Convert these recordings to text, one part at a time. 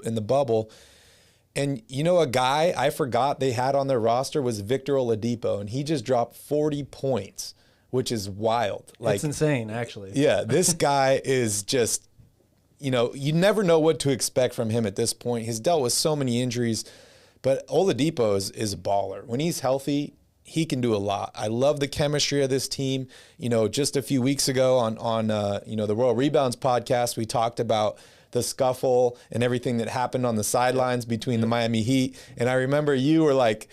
in the bubble. And, a guy I forgot they had on their roster was Victor Oladipo, and he just dropped 40 points, which is wild. It's insane, actually. Yeah, this guy is just, you never know what to expect from him at this point. He's dealt with so many injuries, but Oladipo is a baller. When he's healthy, he can do a lot. I love the chemistry of this team. Just a few weeks ago on the Royal Rebounds podcast, we talked about the scuffle and everything that happened on the sidelines between the Miami Heat. And I remember you were like,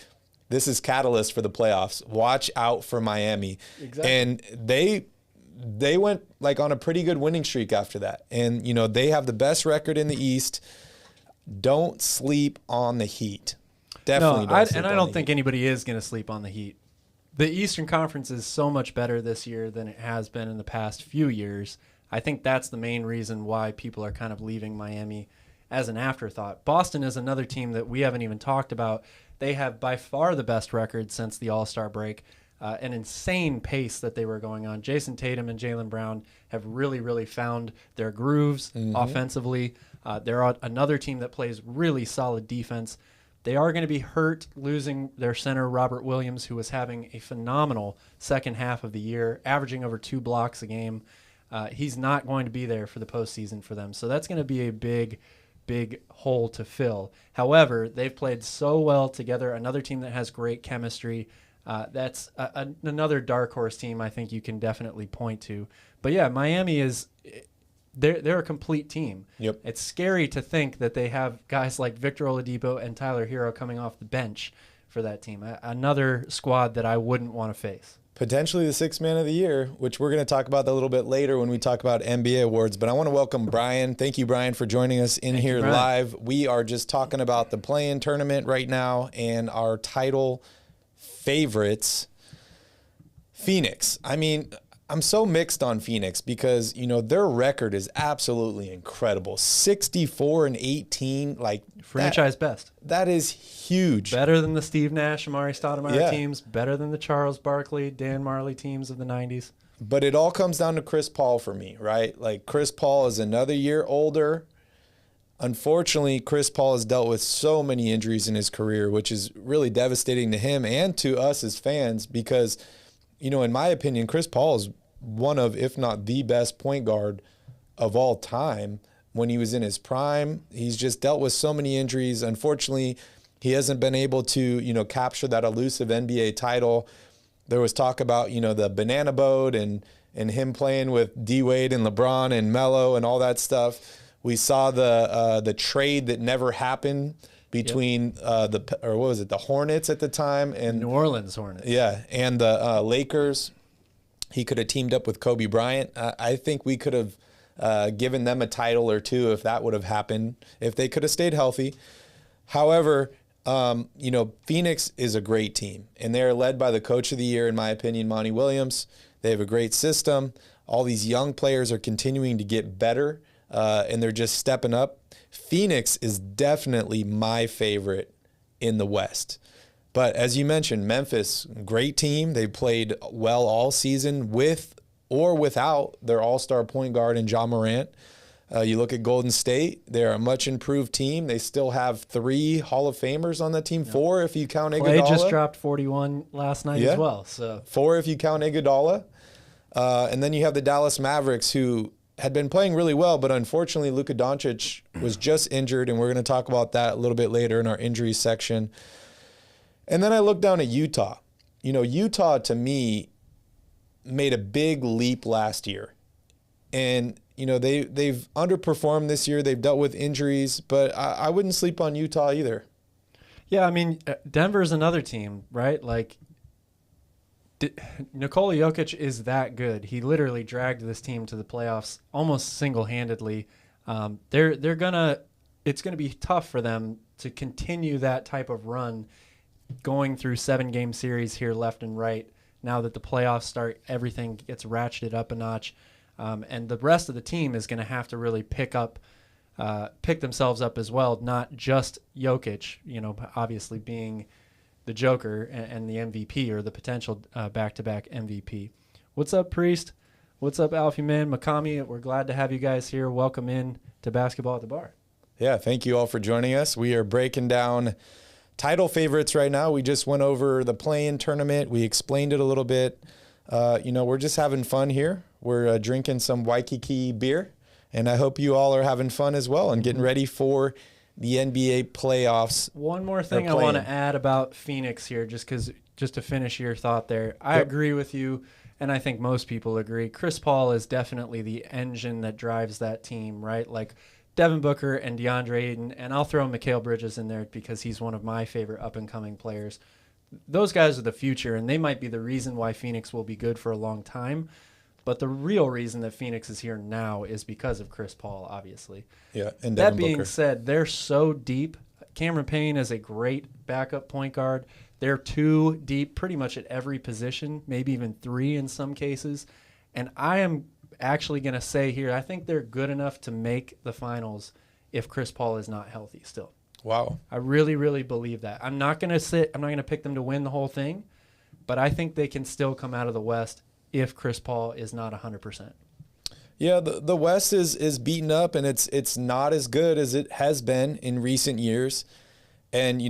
this is catalyst for the playoffs. Watch out for Miami. Exactly. And they went like on a pretty good winning streak after that. And, they have the best record in the East. Don't sleep on the Heat. Definitely don't sleep on the Heat. I don't think anybody is going to sleep on the Heat. The Eastern Conference is so much better this year than it has been in the past few years. I think that's the main reason why people are kind of leaving Miami as an afterthought. Boston is another team that we haven't even talked about. They have by far the best record since the All-Star break. An insane pace that they were going on. Jason Tatum and Jaylen Brown have really, really found their grooves offensively. They're another team that plays really solid defense. They are going to be hurt losing their center, Robert Williams, who was having a phenomenal second half of the year, averaging over 2 blocks a game. He's not going to be there for the postseason for them. So that's going to be a big hole to fill. However, they've played so well together. Another team that has great chemistry. That's another dark horse team I think you can definitely point to. But yeah, Miami is they're a complete team. Yep. It's scary to think that they have guys like Victor Oladipo and Tyler Hero coming off the bench for that team. Another squad that I wouldn't want to face. Potentially the sixth man of the year, which we're going to talk about that a little bit later when we talk about NBA awards. But I want to welcome Brian. Thank you, Brian, for joining us here live. We are just talking about the play-in tournament right now and our title favorites, Phoenix. I mean, I'm so mixed on Phoenix because, their record is absolutely incredible. 64-18, like franchise best. That is huge. Better than the Steve Nash, Amari Stoudemire teams, better than the Charles Barkley, Dan Marley teams of the 90s. But it all comes down to Chris Paul for me, right? Like Chris Paul is another year older. Unfortunately, Chris Paul has dealt with so many injuries in his career, which is really devastating to him and to us as fans because, in my opinion, Chris Paul is one of, if not the best point guard of all time. When he was in his prime, he's just dealt with so many injuries. Unfortunately, he hasn't been able to, capture that elusive NBA title. There was talk about, the banana boat and him playing with D-Wade and LeBron and Melo and all that stuff. We saw the trade that never happened between the Hornets at the time and New Orleans Hornets. Yeah, and the Lakers. He could have teamed up with Kobe Bryant. I think we could have given them a title or two if that would have happened, if they could have stayed healthy. However, Phoenix is a great team, and they're led by the coach of the year, in my opinion, Monty Williams. They have a great system. All these young players are continuing to get better, and they're just stepping up. Phoenix is definitely my favorite in the West. But as you mentioned, Memphis, great team. They played well all season with or without their all-star point guard in Ja Morant. You look at Golden State, they're a much improved team. They still have 3 Hall of Famers on that team, 4 if you count Iguodala. Clay just dropped 41 last night as well. So 4 if you count Iguodala. And then you have the Dallas Mavericks, who had been playing really well, but unfortunately Luka Doncic was just injured, and we're going to talk about that a little bit later in our injuries section. And then I look down at Utah. Utah, to me, made a big leap last year. And, they've underperformed this year. They've dealt with injuries, but I wouldn't sleep on Utah either. Yeah, I mean, Denver's another team, right? Like, Nikola Jokic is that good. He literally dragged this team to the playoffs almost single-handedly. It's gonna be tough for them to continue that type of run going through 7-game series here left and right. Now that the playoffs start, everything gets ratcheted up a notch. And the rest of the team is going to have to really pick themselves up as well, not just Jokic, obviously being the Joker and the MVP or the potential back-to-back MVP. What's up, Priest? What's up, Alfie Man, Makami? We're glad to have you guys here. Welcome in to Basketball at the Bar. Yeah, thank you all for joining us. We are breaking down title favorites right now. We just went over the play-in tournament. We explained it a little bit. We're just having fun here. We're drinking some Waikiki beer, and I hope you all are having fun as well and getting ready for the NBA playoffs. One more thing I want to add about Phoenix here, just to finish your thought there. I agree with you, and I think most people agree. Chris Paul is definitely the engine that drives that team, right? Like Devin Booker and DeAndre Ayton, and I'll throw Mikal Bridges in there because he's one of my favorite up-and-coming players. Those guys are the future, and they might be the reason why Phoenix will be good for a long time. But the real reason that Phoenix is here now is because of Chris Paul, obviously. Yeah, and Devin that being Booker. said, they're so deep. Cameron Payne is a great backup point guard. They're too deep pretty much at every position, maybe even 3 in some cases. And I am actually going to say here, I think they're good enough to make the finals if Chris Paul is not healthy still. Wow. I really, really believe that. I'm not going to pick them to win the whole thing, but I think they can still come out of the West if Chris Paul is not 100%. Yeah, the West is beaten up, and it's not as good as it has been in recent years. And,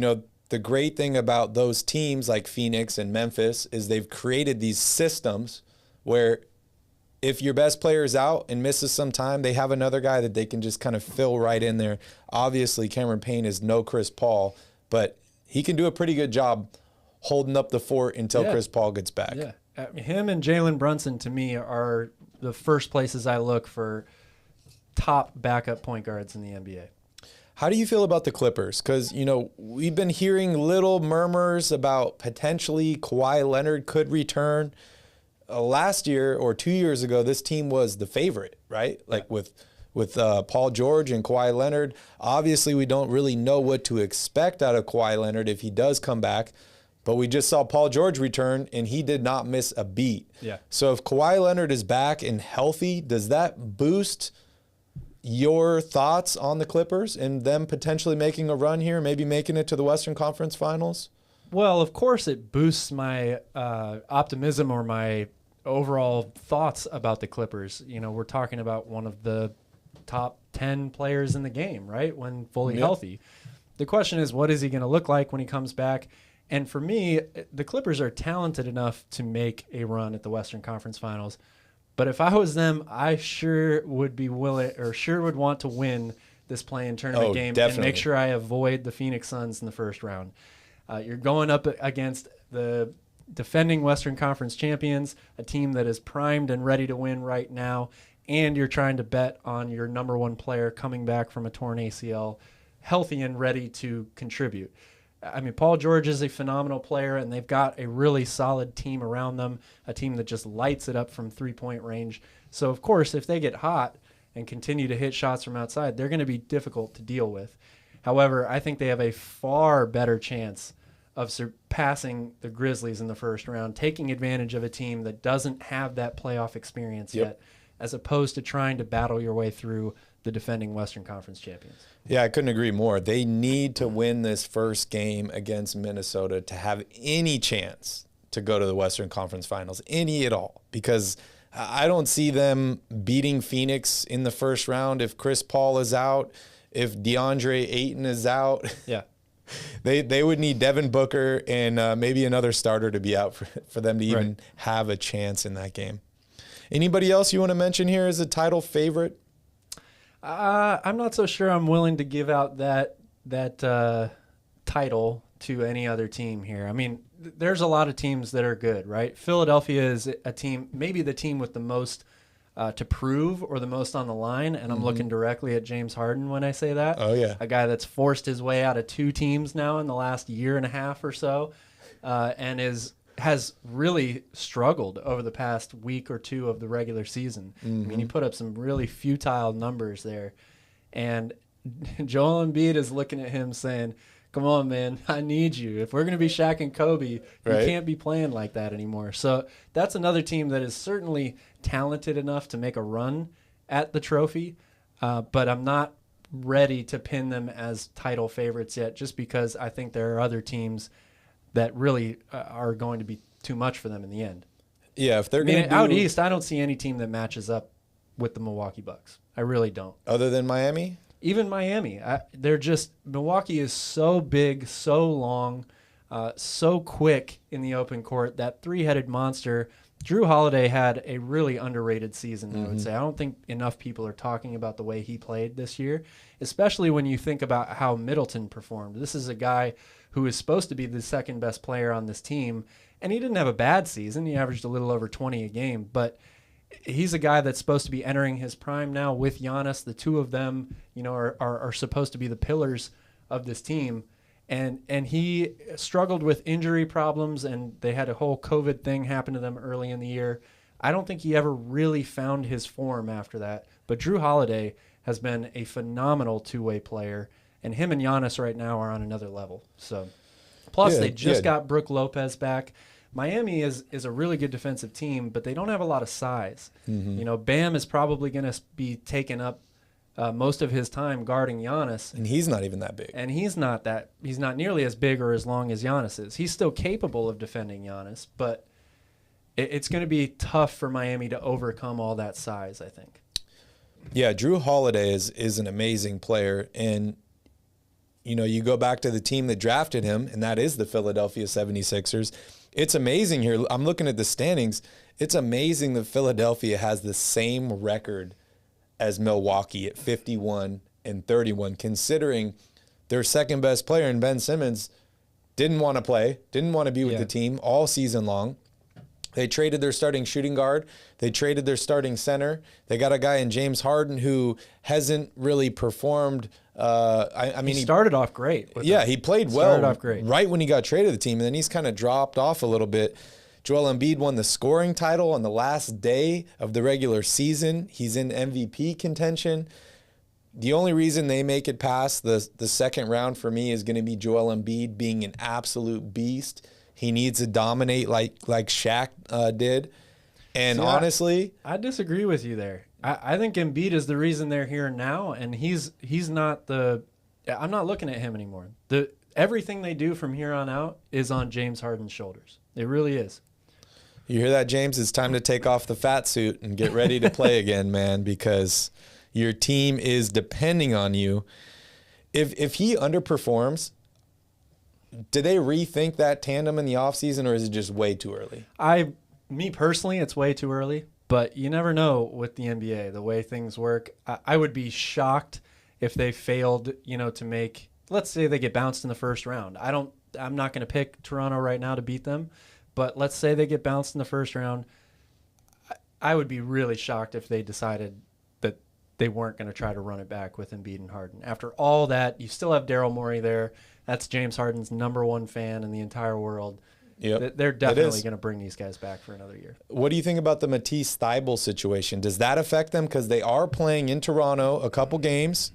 the great thing about those teams like Phoenix and Memphis is they've created these systems where if your best player is out and misses some time, they have another guy that they can just kind of fill right in there. Obviously, Cameron Payne is no Chris Paul, but he can do a pretty good job holding up the fort until Chris Paul gets back. Yeah. Him and Jalen Brunson, to me, are the first places I look for top backup point guards in the NBA. How do you feel about the Clippers? Because, we've been hearing little murmurs about potentially Kawhi Leonard could return. Last year or 2 years ago, this team was the favorite, right? Like with Paul George and Kawhi Leonard. Obviously, we don't really know what to expect out of Kawhi Leonard if he does come back. But we just saw Paul George return, and he did not miss a beat. Yeah. So if Kawhi Leonard is back and healthy, does that boost your thoughts on the Clippers and them potentially making a run here, maybe making it to the Western Conference Finals? Well, of course, it boosts my optimism or my overall thoughts about the Clippers. We're talking about one of the top 10 players in the game, right, when fully healthy. The question is, what is he going to look like when he comes back? And for me, the Clippers are talented enough to make a run at the Western Conference Finals. But if I was them, I sure would be willing, or sure would want to win this play-in tournament game definitely. and make sure I avoid the Phoenix Suns in the first round. You're going up against the defending Western Conference champions, a team that is primed and ready to win right now, and you're trying to bet on your number one player coming back from a torn ACL, healthy and ready to contribute. I mean, Paul George is a phenomenal player, and they've got a really solid team around them, a team that just lights it up from three-point range. So, of course, if they get hot and continue to hit shots from outside, they're going to be difficult to deal with. However, I think they have a far better chance of surpassing the Grizzlies in the first round, taking advantage of a team that doesn't have that playoff experience yet, as opposed to trying to battle your way through the defending Western Conference champions. Yeah, I couldn't agree more. They need to win this first game against Minnesota to have any chance to go to the Western Conference Finals, any at all, because I don't see them beating Phoenix in the first round if Chris Paul is out, if DeAndre Ayton is out. Yeah. They would need Devin Booker and maybe another starter to be out for them to even have a chance in that game. Anybody else you want to mention here as a title favorite? I'm not so sure I'm willing to give out that title to any other team here. I mean, there's a lot of teams that are good, right? Philadelphia is a team, maybe the team with the most to prove or the most on the line, and I'm looking directly at James Harden when I say that. Oh, yeah. A guy that's forced his way out of 2 teams now in the last year and a half or so, and has really struggled over the past week or 2 of the regular season. I mean, he put up some really futile numbers there. And Joel Embiid is looking at him saying, come on, man, I need you. If we're going to be Shaq and Kobe, you can't be playing like that anymore. So that's another team that is certainly talented enough to make a run at the trophy, but I'm not ready to pin them as title favorites yet, just because I think there are other teams that really are going to be too much for them in the end. Yeah, if they're going to out east, I don't see any team that matches up with the Milwaukee Bucks. I really don't. Other than Miami? Even Miami, Milwaukee is so big, so long, so quick in the open court. That three-headed monster. Drew Holiday had a really underrated season, I would say. I don't think enough people are talking about the way he played this year, especially when you think about how Middleton performed. This is a guy who is supposed to be the second best player on this team, and he didn't have a bad season. He averaged a little over 20 a game, but he's a guy that's supposed to be entering his prime now with Giannis. The two of them, are supposed to be the pillars of this team. And he struggled with injury problems, and they had a whole COVID thing happen to them early in the year. I don't think he ever really found his form after that. But Drew Holiday has been a phenomenal two-way player, and him and Giannis right now are on another level. So, plus they just got Brook Lopez back. Miami is a really good defensive team, but they don't have a lot of size. Bam is probably going to be taken up most of his time guarding Giannis. And he's not even that big. And he's not nearly as big or as long as Giannis is. He's still capable of defending Giannis, but it's going to be tough for Miami to overcome all that size, I think. Yeah, Drew Holiday is an amazing player. And, you go back to the team that drafted him, and that is the Philadelphia 76ers. It's amazing here. I'm looking at the standings. It's amazing that Philadelphia has the same record as Milwaukee at 51-31, considering their second best player in Ben Simmons didn't want to play, didn't want to be with the team all season long. They traded their starting shooting guard. They traded their starting center. They got a guy in James Harden who hasn't really performed. He started off great. He played well started off great right when he got traded to the team, and then he's kind of dropped off a little bit. Joel Embiid won the scoring title on the last day of the regular season. He's in MVP contention. The only reason they make it past the second round for me is going to be Joel Embiid being an absolute beast. He needs to dominate like Shaq did. And honestly, I disagree with you there. I think Embiid is the reason they're here now, and he's not I'm not looking at him anymore. Everything they do from here on out is on James Harden's shoulders. It really is. You hear that, James? It's time to take off the fat suit and get ready to play again, man, because your team is depending on you. If he underperforms, do they rethink that tandem in the offseason, or is it just way too early? Me personally, it's way too early, but you never know with the NBA, the way things work. I would be shocked if they failed, to make, let's say they get bounced in the first round. I'm not going to pick Toronto right now to beat them. But let's say they get bounced in the first round. I would be really shocked if they decided that they weren't going to try to run it back with Embiid and Harden. After all that, you still have Daryl Morey there. That's James Harden's #1 fan in the entire world. Yep. They're definitely going to bring these guys back for another year. What do you think about the Matisse Thybulle situation? Does that affect them? Because they are playing in Toronto a couple games,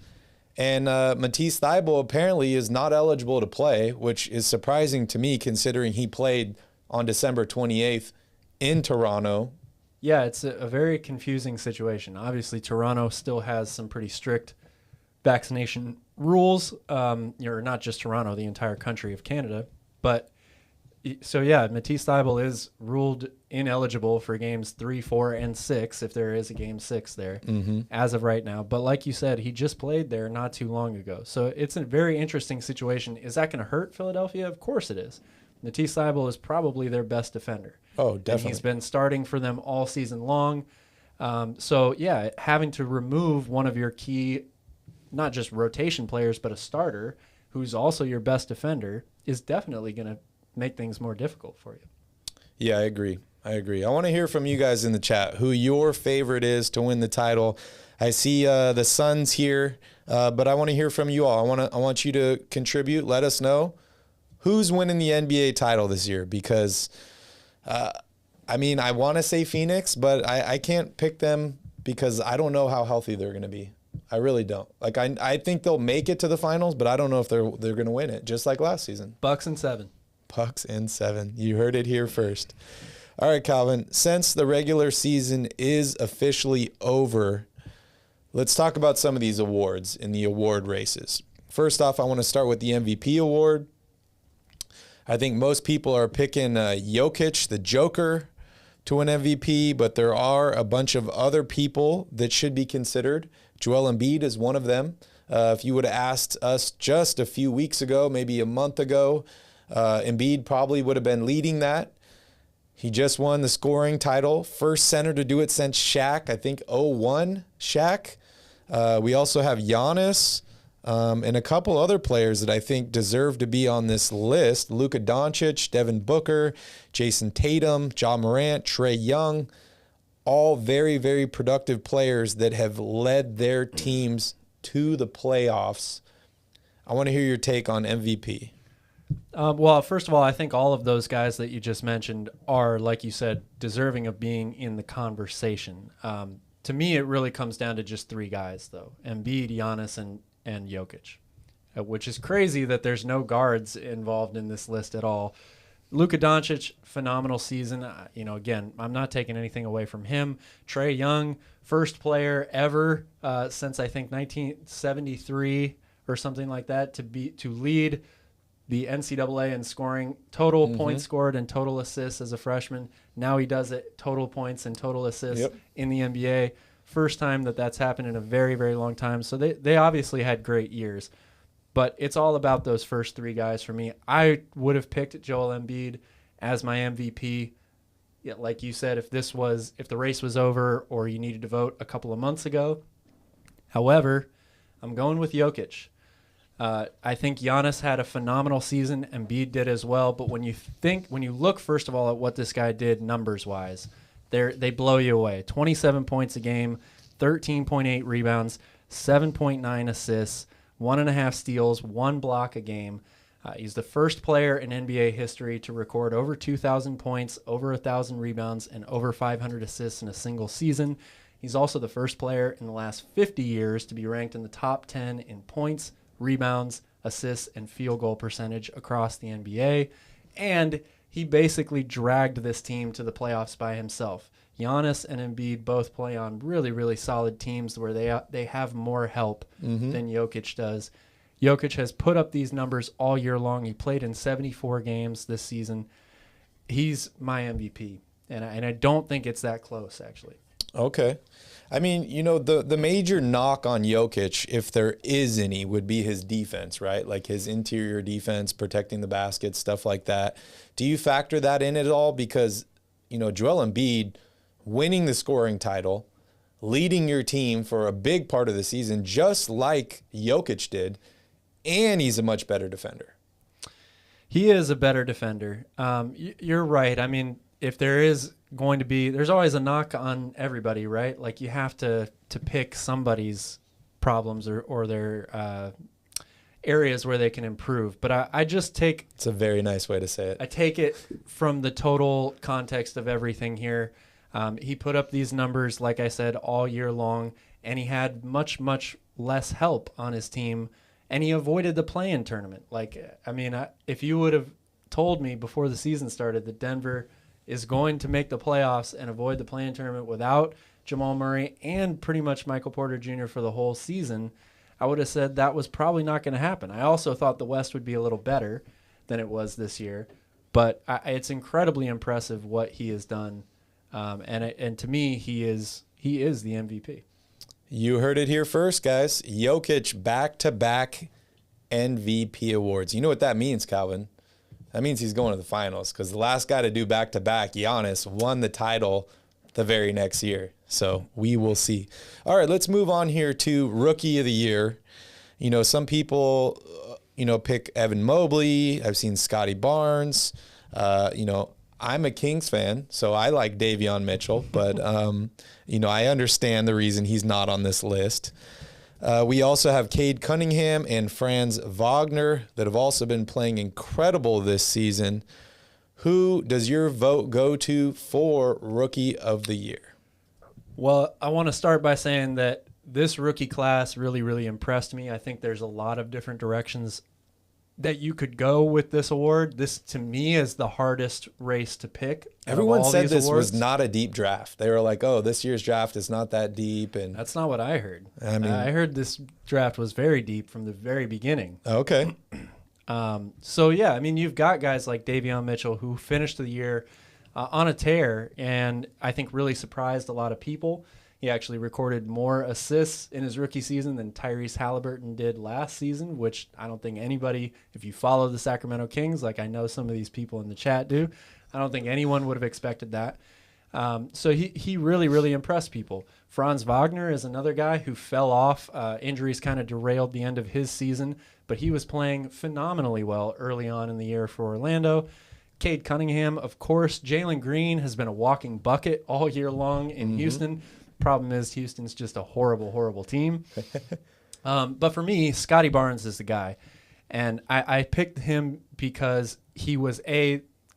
and Matisse Thybulle apparently is not eligible to play, which is surprising to me considering he played on December 28th in Toronto. Yeah, it's a very confusing situation. Obviously, Toronto still has some pretty strict vaccination rules. Not just Toronto, the entire country of Canada. But Matisse Thybulle is ruled ineligible for games 3, 4, and 6, if there is a game 6 there, as of right now. But like you said, he just played there not too long ago. So it's a very interesting situation. Is that going to hurt Philadelphia? Of course it is. Matisse Thybulle is probably their best defender. Oh, definitely. And he's been starting for them all season long. Having to remove one of your key, not just rotation players, but a starter who's also your best defender is definitely going to make things more difficult for you. Yeah, I agree. I want to hear from you guys in the chat who your favorite is to win the title. I see the Suns here, but I want to hear from you all. I want you to contribute. Let us know who's winning the NBA title this year, because I want to say Phoenix, but I can't pick them because I don't know how healthy they're going to be. I really don't. I think they'll make it to the finals, but I don't know if they're going to win it, just like last season. Bucks in 7. Bucks in 7. You heard it here first. All right, Calvin, since the regular season is officially over, let's talk about some of these awards in the award races. First off, I want to start with the MVP award. I think most people are picking Jokic, the Joker, to win MVP, but there are a bunch of other people that should be considered. Joel Embiid is one of them. If you would have asked us just a few weeks ago, maybe a month ago, Embiid probably would have been leading that. He just won the scoring title. First center to do it since Shaq, I think 01 Shaq. We also have Giannis and a couple other players that I think deserve to be on this list. Luka Doncic, Devin Booker, Jason Tatum, Ja Morant, Trae Young. All very, very productive players that have led their teams to the playoffs. I want to hear your take on MVP. Well, first of all, I think all of those guys that you just mentioned are, like you said, deserving of being in the conversation. To me, it really comes down to just three guys, though: Embiid, Giannis, and Jokic, which is crazy that there's no guards involved in this list at all. Luka Doncic, phenomenal season. Again, I'm not taking anything away from him. Trae Young, first player ever since I think 1973 or something like that to lead the NCAA in scoring, total points scored and total assists as a freshman. Now he does it, total points and total assists in the NBA. First time that's happened in a very, very long time. So they obviously had great years. But it's all about those first three guys for me. I would have picked Joel Embiid as my MVP. Yeah, like you said, if the race was over or you needed to vote a couple of months ago. However, I'm going with Jokic. I think Giannis had a phenomenal season. Embiid did as well. But when you look, first of all, at what this guy did numbers-wise, they blow you away. 27 points a game, 13.8 rebounds, 7.9 assists, 1.5 steals, 1 block a game. He's the first player in NBA history to record over 2,000 points, over 1,000 rebounds, and over 500 assists in a single season. He's also the first player in the last 50 years to be ranked in the top 10 in points, rebounds, assists, and field goal percentage across the NBA. And he basically dragged this team to the playoffs by himself. Giannis and Embiid both play on really, really solid teams where they have more help than Jokic does. Jokic has put up these numbers all year long. He played in 74 games this season. He's my MVP, and I don't think it's that close, actually. Okay. I mean, the major knock on Jokic, if there is any, would be his defense, right? Like his interior defense, protecting the basket, stuff like that. Do you factor that in at all? Because, Joel Embiid winning the scoring title, leading your team for a big part of the season, just like Jokic did, and he's a much better defender. He is a better defender. You're right. I mean, if there is going to be, there's always a knock on everybody, right? Like you have to pick somebody's problems or their areas where they can improve. But I just take... It's a very nice way to say it. I take it from the total context of everything here. He put up these numbers, like I said, all year long, and he had much, much less help on his team, and he avoided the play-in tournament. If you would have told me before the season started that Denver is going to make the playoffs and avoid the play-in tournament without Jamal Murray and pretty much Michael Porter Jr. for the whole season, I would have said that was probably not going to happen. I also thought the West would be a little better than it was this year, but it's incredibly impressive what he has done. And to me, he is the MVP. You heard it here first, guys. Jokic back-to-back MVP awards. You know what that means, Calvin? That means he's going to the finals because the last guy to do back-to-back, Giannis, won the title the very next year. So we will see. All right, let's move on here to Rookie of the Year. Some people, pick Evan Mobley. I've seen Scotty Barnes. I'm a Kings fan, so I like Davion Mitchell, but, I understand the reason he's not on this list. We also have Cade Cunningham and Franz Wagner that have also been playing incredible this season. Who does your vote go to for Rookie of the Year? Well, I want to start by saying that this rookie class really, really impressed me. I think there's a lot of different directions that you could go with this award. This, to me, is the hardest race to pick. Everyone said this was not a deep draft. They were like, oh, this year's draft is not that deep. And that's not what I heard. I heard this draft was very deep from the very beginning. Okay. You've got guys like Davion Mitchell who finished the year on a tear and I think really surprised a lot of people. He actually recorded more assists in his rookie season than Tyrese Halliburton did last season, which I don't think anybody, if you follow the Sacramento Kings, like I know some of these people in the chat do, I don't think anyone would have expected that. So he really, really impressed people. Franz Wagner is another guy who fell off. Injuries kind of derailed the end of his season, but he was playing phenomenally well early on in the year for Orlando. Cade Cunningham, of course. Jalen Green has been a walking bucket all year long in Houston. Problem is Houston's just a horrible, horrible team. But for me, Scotty Barnes is the guy. And I picked him because he was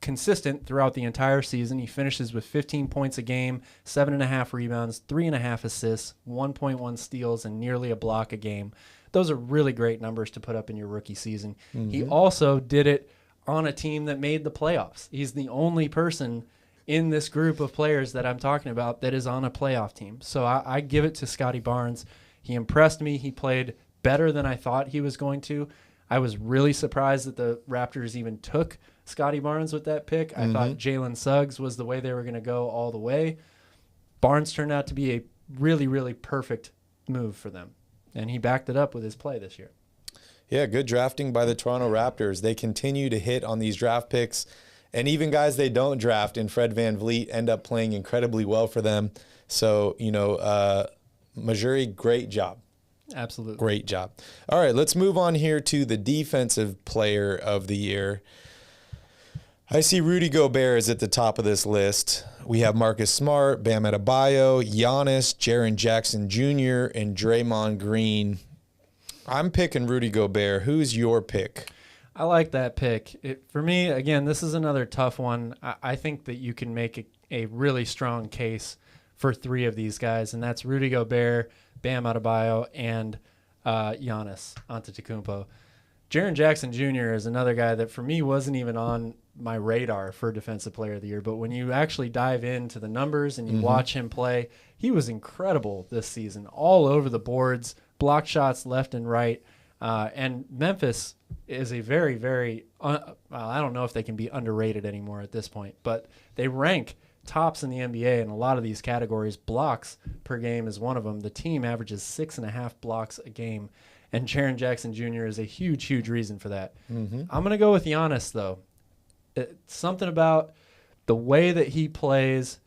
consistent throughout the entire season. He finishes with 15 points a game, 7.5 rebounds, 3.5 assists, 1.1 steals, and nearly a block a game. Those are really great numbers to put up in your rookie season. He also did it on a team that made the playoffs. He's the only person in this group of players that I'm talking about that is on a playoff team. So I give it to Scotty Barnes. He impressed me. He played better than I thought he was going to. I was really surprised that the Raptors even took Scotty Barnes with that pick. I thought Jalen Suggs was the way they were going to go all the way. Barnes turned out to be a really, really perfect move for them. And he backed it up with his play this year. Yeah, good drafting by the Toronto Raptors. They continue to hit on these draft picks. And even guys they don't draft in Fred VanVleet end up playing incredibly well for them. So, Majuri, great job. Absolutely. Great job. All right, let's move on here to the defensive player of the year. I see Rudy Gobert is at the top of this list. We have Marcus Smart, Bam Adebayo, Giannis, Jaren Jackson Jr., and Draymond Green. I'm picking Rudy Gobert. Who's your pick? I like that pick. For me, again, this is another tough one. I think that you can make a really strong case for three of these guys, and that's Rudy Gobert, Bam Adebayo, and Giannis Antetokounmpo. Jaren Jackson Jr. is another guy that for me wasn't even on my radar for Defensive Player of the Year, but when you actually dive into the numbers and you watch him play, he was incredible this season, all over the boards, block shots left and right. And Memphis is a very, very, I don't know if they can be underrated anymore at this point, but they rank tops in the NBA in a lot of these categories. Blocks per game is one of them. The team averages 6.5 blocks a game, and Jaren Jackson Jr. is a huge, huge reason for that. I'm going to go with Giannis, though. Something about the way that he plays,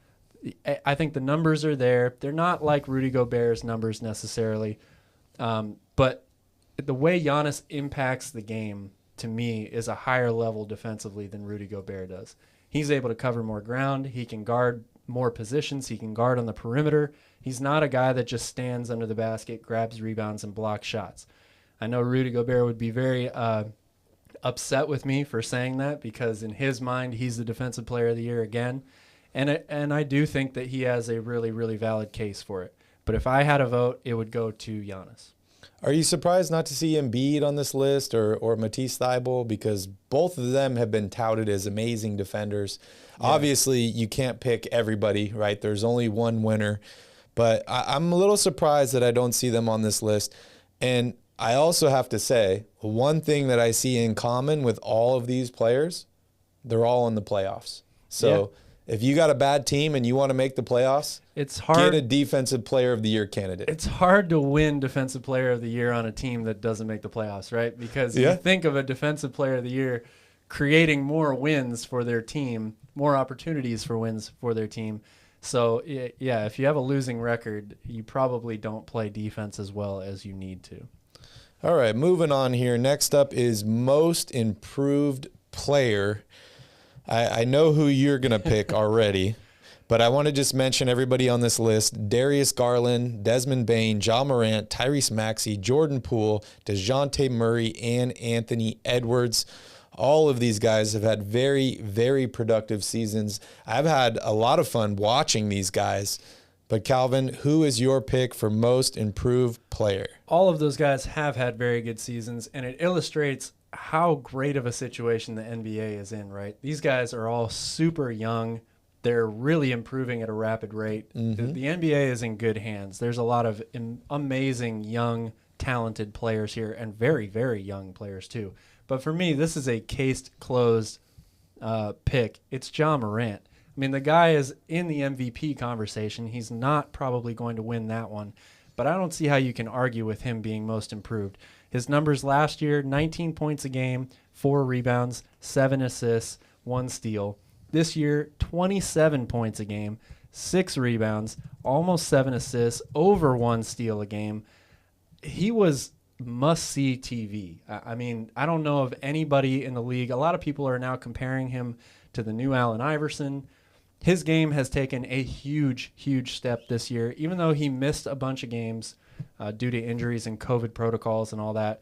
I think the numbers are there. They're not like Rudy Gobert's numbers necessarily, but the way Giannis impacts the game, to me, is a higher level defensively than Rudy Gobert does. He's able to cover more ground. He can guard more positions. He can guard on the perimeter. He's not a guy that just stands under the basket, grabs rebounds, and blocks shots. I know Rudy Gobert would be very upset with me for saying that because in his mind, he's the Defensive Player of the Year again. And I do think that he has a really, really valid case for it. But if I had a vote, it would go to Giannis. Are you surprised not to see Embiid on this list or Matisse Thybulle? Because both of them have been touted as amazing defenders. Yeah. Obviously, you can't pick everybody, right? There's only one winner. But I'm a little surprised that I don't see them on this list. And I also have to say, one thing that I see in common with all of these players, they're all in the playoffs. So if you got a bad team and you want to make the playoffs, it's hard. Get a Defensive Player of the Year candidate. It's hard to win Defensive Player of the Year on a team that doesn't make the playoffs, right? Because you think of a Defensive Player of the Year creating more wins for their team, more opportunities for wins for their team. So, yeah, if you have a losing record, you probably don't play defense as well as you need to. All right, moving on here. Next up is Most Improved Player. I know who you're going to pick already, but I want to just mention everybody on this list. Darius Garland, Desmond Bane, Ja Morant, Tyrese Maxey, Jordan Poole, DeJounte Murray, and Anthony Edwards. All of these guys have had very, very productive seasons. I've had a lot of fun watching these guys. But Calvin, who is your pick for Most Improved Player? All of those guys have had very good seasons, and it illustrates how great of a situation the NBA is in, right? These guys are all super young. They're really improving at a rapid rate. The NBA is in good hands. There's a lot of amazing, young, talented players here, and very, very young players too. But for me, this is a case-closed pick. It's Ja Morant. I mean, the guy is in the MVP conversation. He's not probably going to win that one, but I don't see how you can argue with him being most improved. His numbers last year, 19 points a game, 4 rebounds, 7 assists, 1 steal. This year, 27 points a game, 6 rebounds, almost 7 assists, over 1 steal a game. He was must-see TV. I mean, I don't know of anybody in the league. A lot of people are now comparing him to the new Allen Iverson. His game has taken a huge, huge step this year, even though he missed a bunch of games due to injuries and COVID protocols and all that.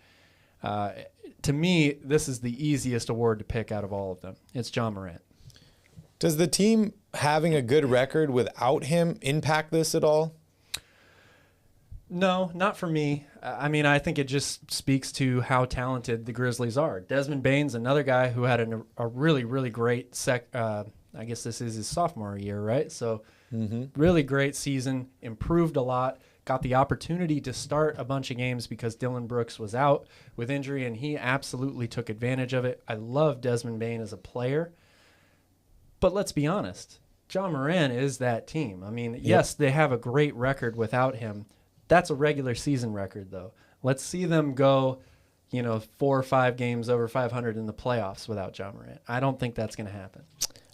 To me, this is the easiest award to pick out of all of them. It's Ja Morant. Does the team having a good record without him impact this at all? No, not for me. I mean, I think it just speaks to how talented the Grizzlies are. Desmond Bane's another guy who had a really, really great I guess this is his sophomore year, right? So really great season, improved a lot, got the opportunity to start a bunch of games because Dillon Brooks was out with injury, and he absolutely took advantage of it. I love Desmond Bane as a player. But let's be honest, Ja Morant is that team. I mean, yes, they have a great record without him. That's a regular season record, though. Let's see them go, 4 or 5 games over 500 in the playoffs without Ja Morant. I don't think that's going to happen.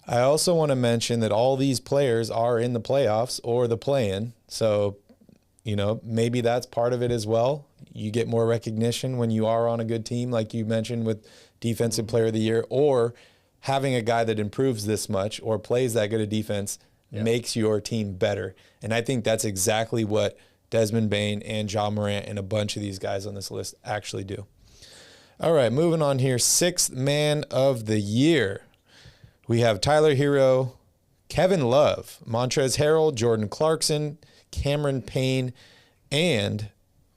I also want to mention that all these players are in the playoffs or the play-in. So, maybe that's part of it as well. You get more recognition when you are on a good team, like you mentioned with Defensive Player of the Year, or having a guy that improves this much or plays that good a defense makes your team better. And I think that's exactly what Desmond Bane and Ja Morant and a bunch of these guys on this list actually do. All right, moving on here. 6th man of the year. We have Tyler Hero, Kevin Love, Montrezl Harrell, Jordan Clarkson, Cameron Payne, and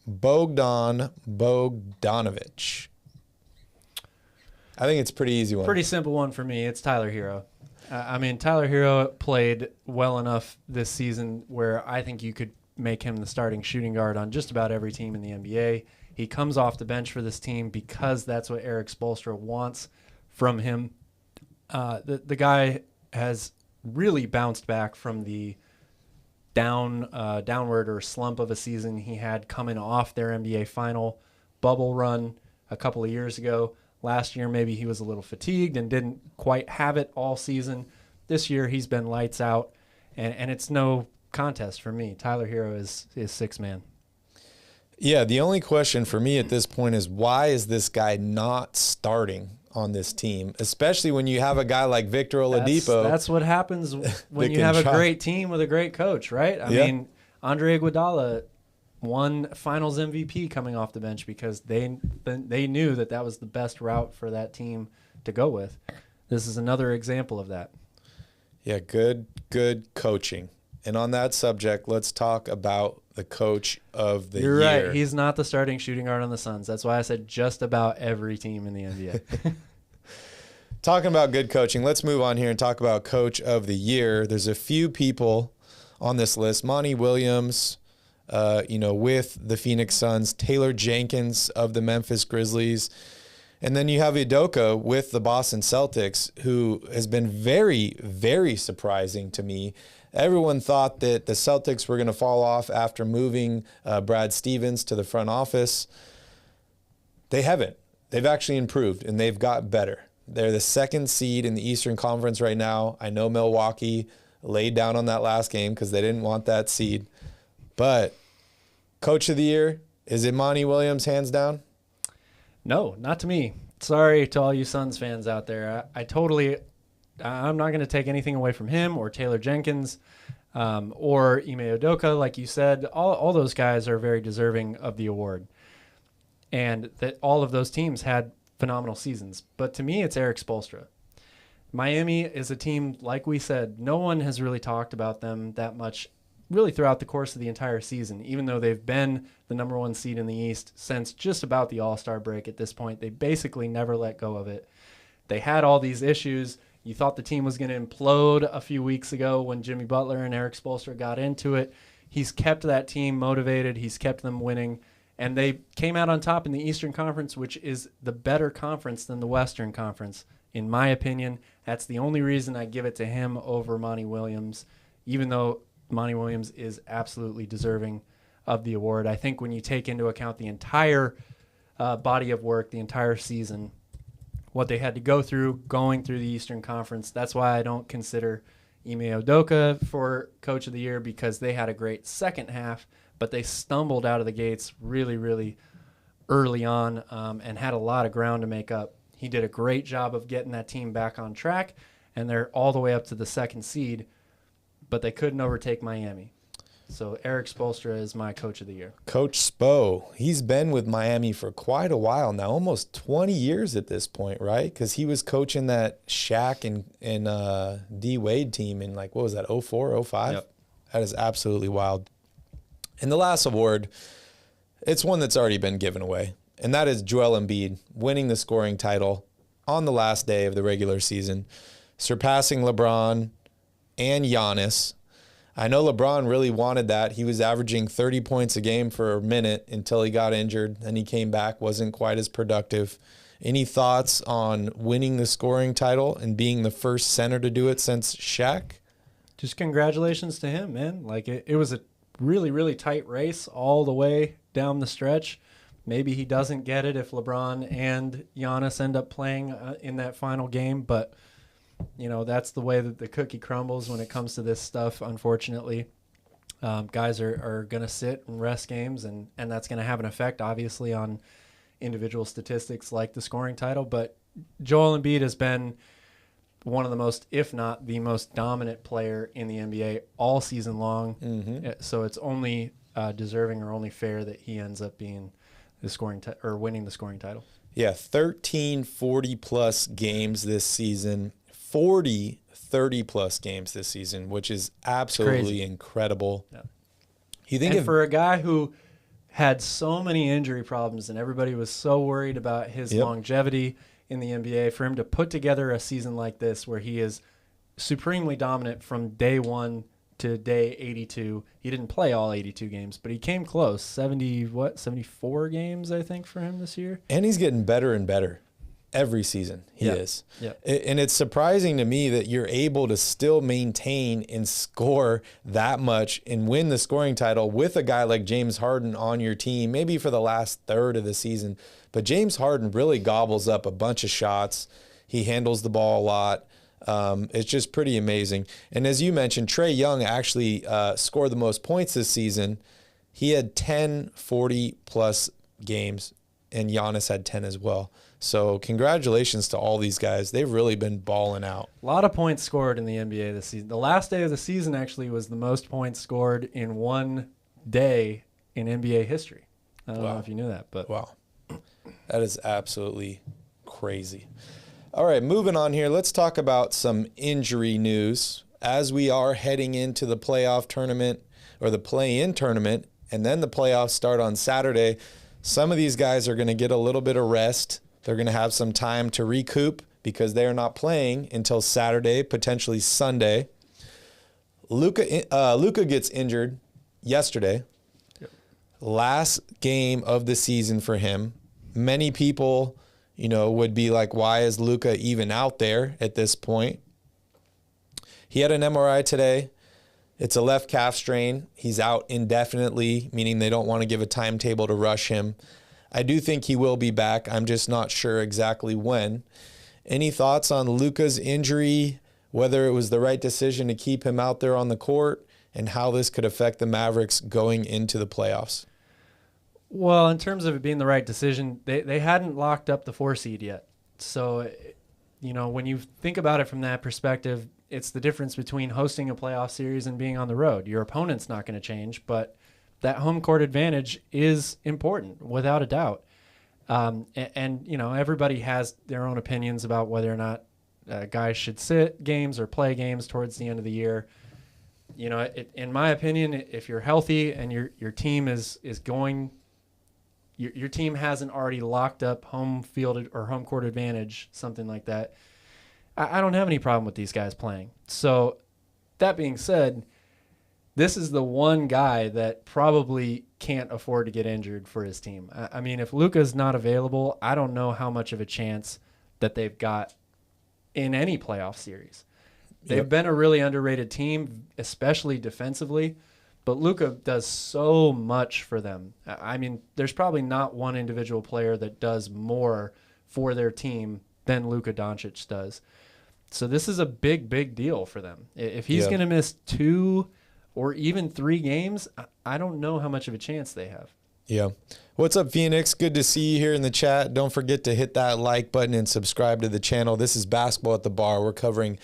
Bogdan Bogdanovic. I think it's a pretty easy one. Pretty simple one for me. It's Tyler Hero. I mean, Tyler Hero played well enough this season where I think you could make him the starting shooting guard on just about every team in the NBA. He comes off the bench for this team because that's what Eric Spoelstra wants from him. The guy has really bounced back from the downward or slump of a season he had coming off their NBA final bubble run a couple of years ago. Last year, maybe he was a little fatigued and didn't quite have it all season. This year, he's been lights out, and it's no contest for me. Tyler Hero is 6th man. Yeah, the only question for me at this point is why is this guy not starting on this team, especially when you have a guy like Victor Oladipo. That's what happens when you have a great team with a great coach, right? I mean, Andre Iguodala won Finals MVP coming off the bench because they knew that was the best route for that team to go with. This is another example of that. Yeah, good coaching. And on that subject, let's talk about the coach of the year. You're right. He's not the starting shooting guard on the Suns. That's why I said just about every team in the NBA. Talking about good coaching, let's move on here and talk about coach of the year. There's a few people on this list. Monty Williams, with the Phoenix Suns, Taylor Jenkins of the Memphis Grizzlies, and then you have Udoka with the Boston Celtics, who has been very, very surprising to me. Everyone thought that the Celtics were going to fall off after moving Brad Stevens to the front office. They haven't. They've actually improved, and they've got better. They're the 2nd seed in the Eastern Conference right now. I know Milwaukee laid down on that last game because they didn't want that seed. But coach of the year, is it Monty Williams hands down? No, not to me. Sorry to all you Suns fans out there. I'm not going to take anything away from him or Taylor Jenkins or Ime Udoka. Like you said, all those guys are very deserving of the award. And that all of those teams had phenomenal seasons. But to me, it's Eric Spoelstra. Miami is a team, like we said, no one has really talked about them that much really throughout the course of the entire season, even though they've been the number 1 seed in the East since just about the All-Star break at this point. They basically never let go of it. They had all these issues. You thought the team was going to implode a few weeks ago when Jimmy Butler and Eric Spoelstra got into it. He's kept that team motivated. He's kept them winning. And they came out on top in the Eastern Conference, which is the better conference than the Western Conference in my opinion. That's the only reason I give it to him over Monty Williams, even though Monty Williams is absolutely deserving of the award. I think when you take into account the entire body of work, the entire season, what they had to go through going through the Eastern Conference, that's why I don't consider Ime Udoka for Coach of the Year, because they had a great second half, but they stumbled out of the gates really, really early on and had a lot of ground to make up. He did a great job of getting that team back on track, and they're all the way up to the second seed, but they couldn't overtake Miami. So Eric Spoelstra is my Coach of the Year. Coach Spo, he's been with Miami for quite a while now, almost 20 years at this point, right? Because he was coaching that Shaq and D. Wade team in, like, what was that, 04, 05? Yep. That is absolutely wild. And the last award, it's one that's already been given away, and that is Joel Embiid winning the scoring title on the last day of the regular season, surpassing LeBron and Giannis. I know LeBron really wanted that. He was averaging 30 points a game for a minute until he got injured, and he came back, wasn't quite as productive. Any thoughts on winning the scoring title and being the first center to do it since Shaq? Just congratulations to him, man. Like, it was a really, really tight race all the way down the stretch. Maybe he doesn't get it if LeBron and Giannis end up playing in that final game, but you know, that's the way that the cookie crumbles when it comes to this stuff, unfortunately. Guys are going to sit and rest games, and that's going to have an effect, obviously, on individual statistics like the scoring title. But Joel Embiid has been one of the most, if not the most dominant player in the NBA all season long. Mm-hmm. So it's only deserving or only fair that he ends up being the scoring or winning the scoring title. Yeah, 13 40-plus games this season. 40 30-plus games this season, which is absolutely incredible. Yeah. You think for a guy who had so many injury problems and everybody was so worried about his longevity in the NBA, for him to put together a season like this where he is supremely dominant from day 1 to day 82. He didn't play all 82 games, but he came close. 74 games, I think, for him this year. And he's getting better and better. Every season he is. Yep. And it's surprising to me that you're able to still maintain and score that much and win the scoring title with a guy like James Harden on your team, maybe for the last third of the season. But James Harden really gobbles up a bunch of shots. He handles the ball a lot. It's just pretty amazing. And as you mentioned, Trae Young actually scored the most points this season. He had 10 40-plus games, and Giannis had 10 as well. So congratulations to all these guys. They've really been balling out. A lot of points scored in the NBA this season. The last day of the season actually was the most points scored in one day in NBA history. I don't know if you knew that, but wow. That is absolutely crazy. All right, moving on here. Let's talk about some injury news as we are heading into the playoff tournament or the play-in tournament, and then the playoffs start on Saturday. Some of these guys are going to get a little bit of rest. They're going to have some time to recoup because they are not playing until Saturday, potentially Sunday. Luka gets injured yesterday. Yep. Last game of the season for him. Many people, would be like, why is Luka even out there at this point? He had an MRI today. It's a left calf strain. He's out indefinitely, meaning they don't want to give a timetable to rush him. I do think he will be back. I'm just not sure exactly when. Any thoughts on Luka's injury, whether it was the right decision to keep him out there on the court, and how this could affect the Mavericks going into the playoffs? Well, in terms of it being the right decision, they hadn't locked up the 4 seed yet. So, when you think about it from that perspective, it's the difference between hosting a playoff series and being on the road. Your opponent's not going to change, but that home court advantage is important, without a doubt. And everybody has their own opinions about whether or not guys should sit games or play games towards the end of the year. In my opinion, if you're healthy and your team is going, your team hasn't already locked up home field or home court advantage, something like that, I don't have any problem with these guys playing. So that being said, this is the one guy that probably can't afford to get injured for his team. I mean, if Luka's not available, I don't know how much of a chance that they've got in any playoff series. They've been a really underrated team, especially defensively, but Luka does so much for them. I mean, there's probably not one individual player that does more for their team than Luka Doncic does. So this is a big, big deal for them. If he's going to miss 2 or even 3 games, I don't know how much of a chance they have. Yeah. What's up, Phoenix? Good to see you here in the chat. Don't forget to hit that like button and subscribe to the channel. This is Basketball at the Bar. We're covering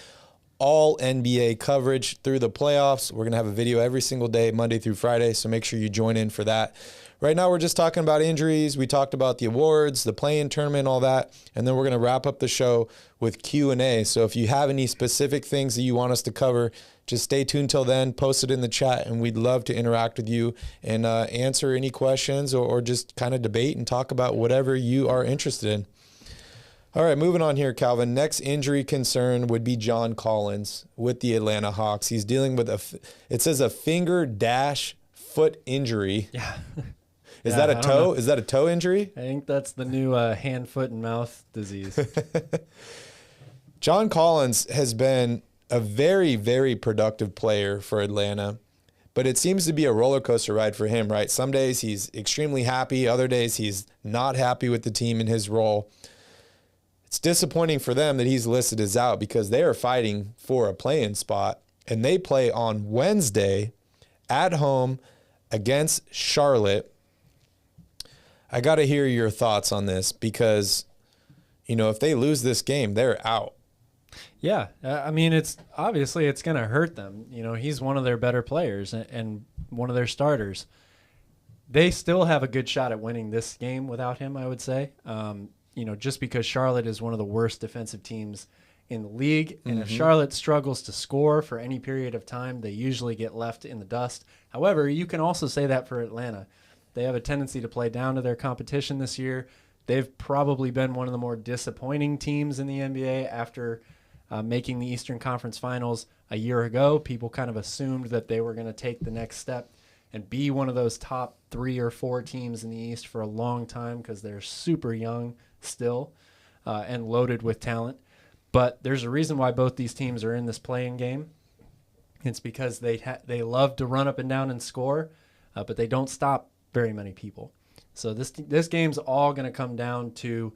all NBA coverage through the playoffs. We're going to have a video every single day, Monday through Friday, so make sure you join in for that. Right now, we're just talking about injuries. We talked about the awards, the play-in tournament, all that, and then we're going to wrap up the show with Q&A. So if you have any specific things that you want us to cover, just stay tuned till then, post it in the chat, and we'd love to interact with you and answer any questions or just kind of debate and talk about whatever you are interested in. All right, moving on here, Calvin. Next injury concern would be John Collins with the Atlanta Hawks. He's dealing with it says a finger-foot injury. Yeah. Is that a toe? Is that a toe injury? I think that's the new hand, foot, and mouth disease. John Collins has been a very, very productive player for Atlanta, but it seems to be a roller coaster ride for him, right? Some days he's extremely happy. Other days he's not happy with the team in his role. It's disappointing for them that he's listed as out because they are fighting for a play-in spot, and they play on Wednesday at home against Charlotte. I got to hear your thoughts on this because, if they lose this game, they're out. Yeah. I mean, it's obviously it's going to hurt them. He's one of their better players and one of their starters. They still have a good shot at winning this game without him, I would say. Just because Charlotte is one of the worst defensive teams in the league. And if Charlotte struggles to score for any period of time, they usually get left in the dust. However, you can also say that for Atlanta. They have a tendency to play down to their competition this year. They've probably been one of the more disappointing teams in the NBA after making the Eastern Conference Finals a year ago. People kind of assumed that they were going to take the next step and be one of those top 3 or 4 teams in the East for a long time because they're super young still and loaded with talent. But there's a reason why both these teams are in this play-in game. It's because they love to run up and down and score, but they don't stop very many people. So this game's all going to come down to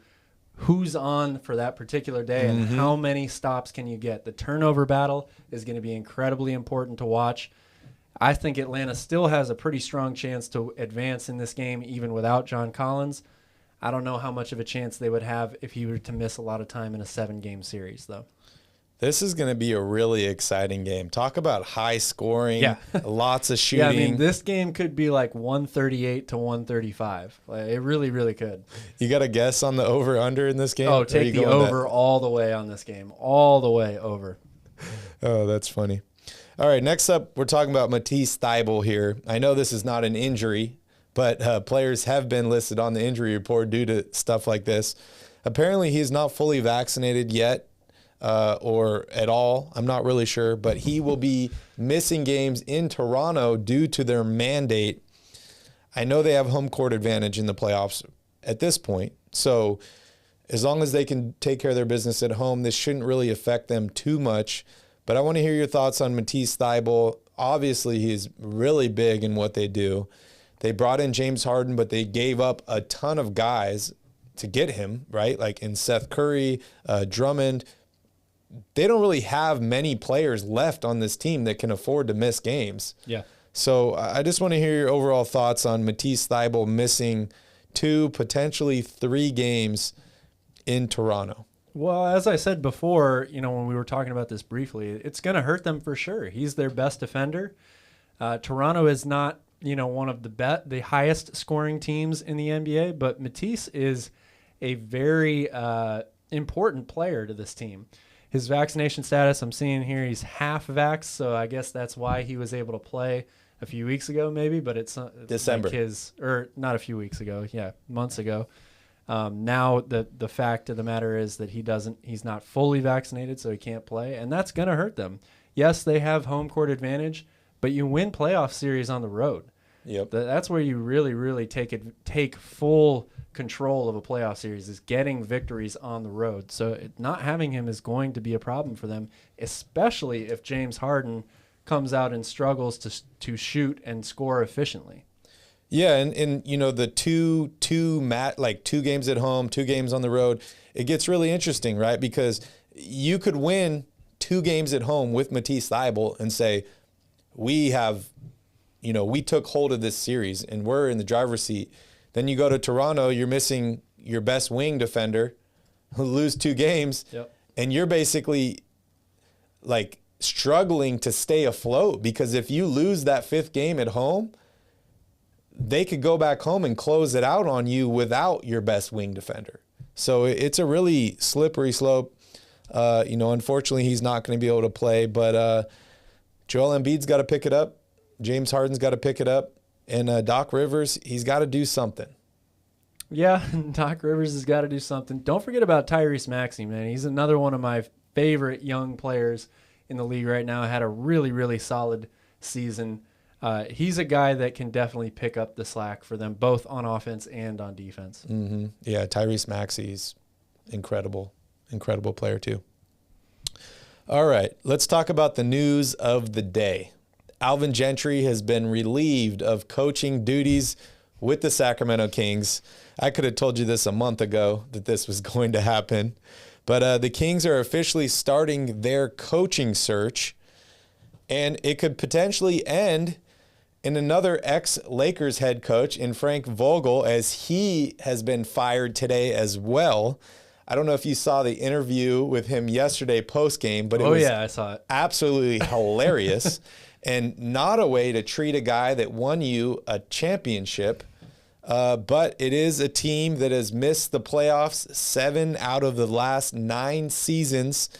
who's on for that particular day and how many stops can you get. The turnover battle is going to be incredibly important to watch. I think Atlanta still has a pretty strong chance to advance in this game even without John Collins. I don't know how much of a chance they would have if he were to miss a lot of time in a 7-game series, though. This is going to be a really exciting game. Talk about high scoring, lots of shooting. Yeah, I mean, this game could be like 138 to 135. It really, really could. You got a guess on the over-under in this game? Oh, take the over all the way on this game. All the way over. Oh, that's funny. All right, next up, we're talking about Matisse Thybulle here. I know this is not an injury, but players have been listed on the injury report due to stuff like this. Apparently, he's not fully vaccinated yet. Or at all. I'm not really sure, but he will be missing games in Toronto due to their mandate. I know they have home court advantage in the playoffs at this point. So as long as they can take care of their business at home, this shouldn't really affect them too much. But I want to hear your thoughts on Matisse Thybulle. Obviously, he's really big in what they do. They brought in James Harden, but they gave up a ton of guys to get him, right? Like in Seth Curry, Drummond. They don't really have many players left on this team that can afford to miss games. Yeah. So I just want to hear your overall thoughts on Matisse Thybulle missing 2, potentially 3 games in Toronto. Well, as I said before, when we were talking about this briefly, it's going to hurt them for sure. He's their best defender. Toronto is not, one of the highest scoring teams in the NBA, but Matisse is a very important player to this team. His vaccination status, I'm seeing here, he's half vaxxed, so I guess that's why he was able to play a few weeks ago maybe, but it's December. Like not a few weeks ago, months ago. Now the fact of the matter is that he's not fully vaccinated, so he can't play, and that's going to hurt them. Yes, they have home court advantage, but you win playoff series on the road. Yep. That's where you really, really take full control of a playoff series, is getting victories on the road. So not having him is going to be a problem for them, especially if James Harden comes out and struggles to shoot and score efficiently. Yeah, and you know, the two games at home, 2 games on the road, it gets really interesting, right? Because you could win 2 games at home with Matisse Thybulle and say, we took hold of this series and we're in the driver's seat. Then you go to Toronto, you're missing your best wing defender, who lose 2 games, and you're basically like struggling to stay afloat, because if you lose that 5th game at home, they could go back home and close it out on you without your best wing defender. So it's a really slippery slope. Unfortunately, he's not going to be able to play, but Joel Embiid's got to pick it up. James Harden's got to pick it up. And Doc Rivers, he's got to do something. Yeah, Doc Rivers has got to do something. Don't forget about Tyrese Maxey, man. He's another one of my favorite young players in the league right now. Had a really, really solid season. He's a guy that can definitely pick up the slack for them, both on offense and on defense. Mm-hmm. Yeah, Tyrese Maxey's incredible player too. All right, let's talk about the news of the day. Alvin Gentry has been relieved of coaching duties with the Sacramento Kings. I could have told you this a month ago that this was going to happen, but the Kings are officially starting their coaching search, and it could potentially end in another ex-Lakers head coach in Frank Vogel, as he has been fired today as well. I don't know if you saw the interview with him yesterday post-game, but I saw it. Absolutely hilarious, and not a way to treat a guy that won you a championship. But it is a team that has missed the playoffs 7 out of the last 9 seasons.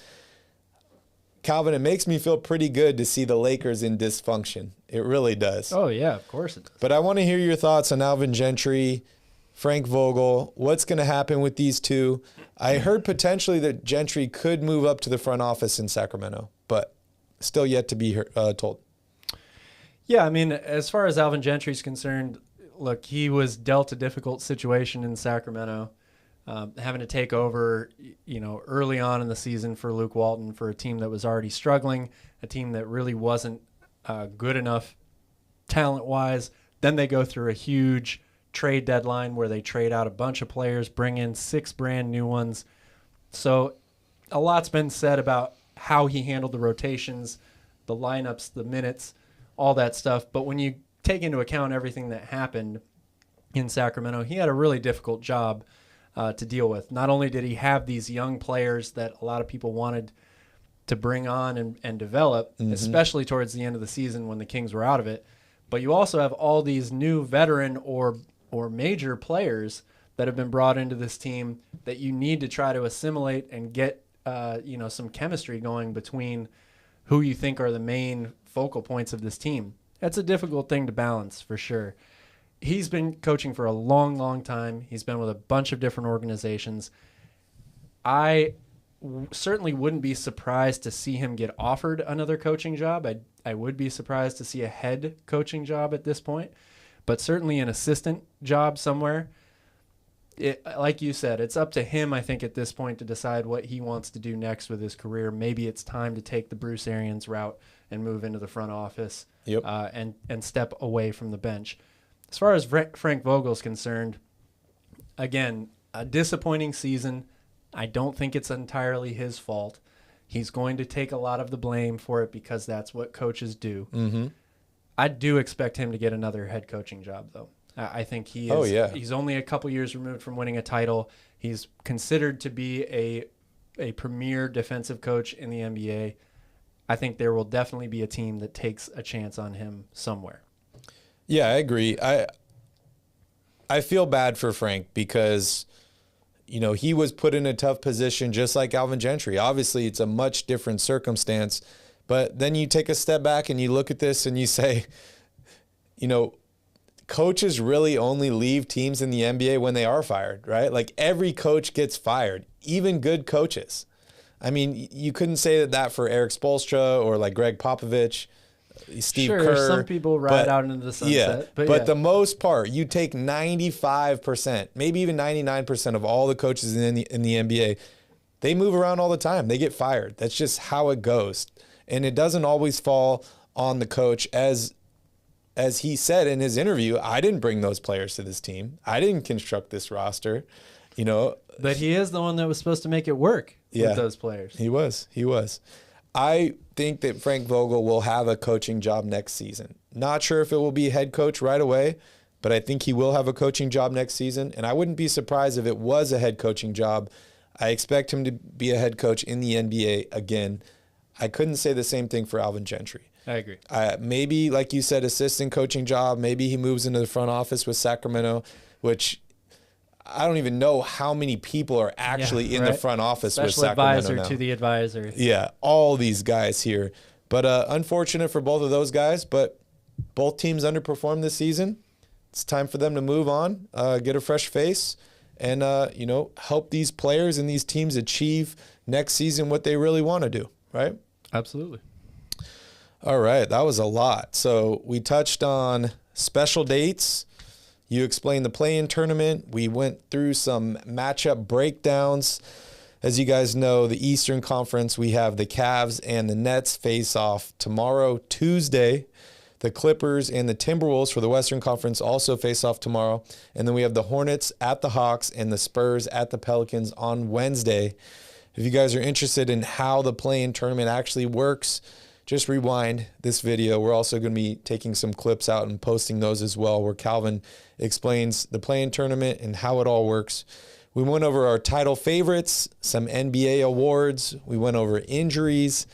Calvin, it makes me feel pretty good to see the Lakers in dysfunction. It really does. Oh, yeah, of course it does. But I want to hear your thoughts on Alvin Gentry, Frank Vogel. What's going to happen with these two? I heard potentially that Gentry could move up to the front office in Sacramento, but still yet to be told. Yeah, I mean, as far as Alvin Gentry is concerned, look, he was dealt a difficult situation in Sacramento, having to take over, early on in the season for Luke Walton, for a team that was already struggling, a team that really wasn't good enough talent-wise. Then they go through a huge trade deadline where they trade out a bunch of players, bring in 6 brand new ones. So a lot's been said about how he handled the rotations, the lineups, the minutes, all that stuff. But when you take into account everything that happened in Sacramento, he had a really difficult job to deal with. Not only did he have these young players that a lot of people wanted to bring on and develop, especially towards the end of the season when the Kings were out of it, but you also have all these new veteran or major players that have been brought into this team that you need to try to assimilate and get some chemistry going between who you think are the main focal points of this team. That's a difficult thing to balance for sure. He's been coaching for a long, long time. He's been with a bunch of different organizations. I certainly wouldn't be surprised to see him get offered another coaching job. I would be surprised to see a head coaching job at this point, but certainly an assistant job somewhere. Like you said, it's up to him, I think, at this point to decide what he wants to do next with his career. Maybe it's time to take the Bruce Arians route and move into the front office and step away from the bench. As far as Frank Vogel's concerned, again, a disappointing season. I don't think it's entirely his fault. He's going to take a lot of the blame for it because that's what coaches do. Mm-hmm. I do expect him to get another head coaching job, though. I think he is. He's only a couple years removed from winning a title. He's considered to be a premier defensive coach in the NBA. I think there will definitely be a team that takes a chance on him somewhere. Yeah, I agree. I feel bad for Frank because, he was put in a tough position just like Alvin Gentry. Obviously, it's a much different circumstance. But then you take a step back and you look at this and you say, coaches really only leave teams in the NBA when they are fired, right? Like every coach gets fired, even good coaches. I mean, you couldn't say that for Eric Spoelstra or like Greg Popovich. Steve sure, Kerr. some people ride out into the sunset. Yeah, but the most part, you take 95%, maybe even 99% of all the coaches in the NBA, they move around all the time. They get fired. That's just how it goes. And it doesn't always fall on the coach. As he said in his interview, I didn't bring those players to this team. I didn't construct this roster, you know. But he is the one that was supposed to make it work with those players. He was. I think that Frank Vogel will have a coaching job next season. Not sure if it will be head coach right away, but I think he will have a coaching job next season. And I wouldn't be surprised if it was a head coaching job. I expect him to be a head coach in the NBA again. I couldn't say the same thing for Alvin Gentry. I agree. Maybe, like you said, assistant coaching job. Maybe he moves into the front office with Sacramento, which I don't even know how many people are actually in the front office with Sacramento advisor now. To the advisor. Yeah, all these guys here. But unfortunate for both of those guys, but both teams underperformed this season. It's time for them to move on, get a fresh face, and help these players and these teams achieve next season what they really want to do, right? Absolutely. All right, that was a lot. So we touched on special dates. You explained the play-in tournament. We went through some matchup breakdowns. As you guys know, the Eastern Conference, we have the Cavs and the Nets face off tomorrow, Tuesday. The Clippers and the Timberwolves for the Western Conference also face off tomorrow. And then we have the Hornets at the Hawks and the Spurs at the Pelicans on Wednesday. If you guys are interested in how the play-in tournament actually works, just rewind this video. We're also going to be taking some clips out and posting those as well, where Calvin explains the play-in tournament and how it all works. We went over our title favorites, some NBA awards. We went over injuries.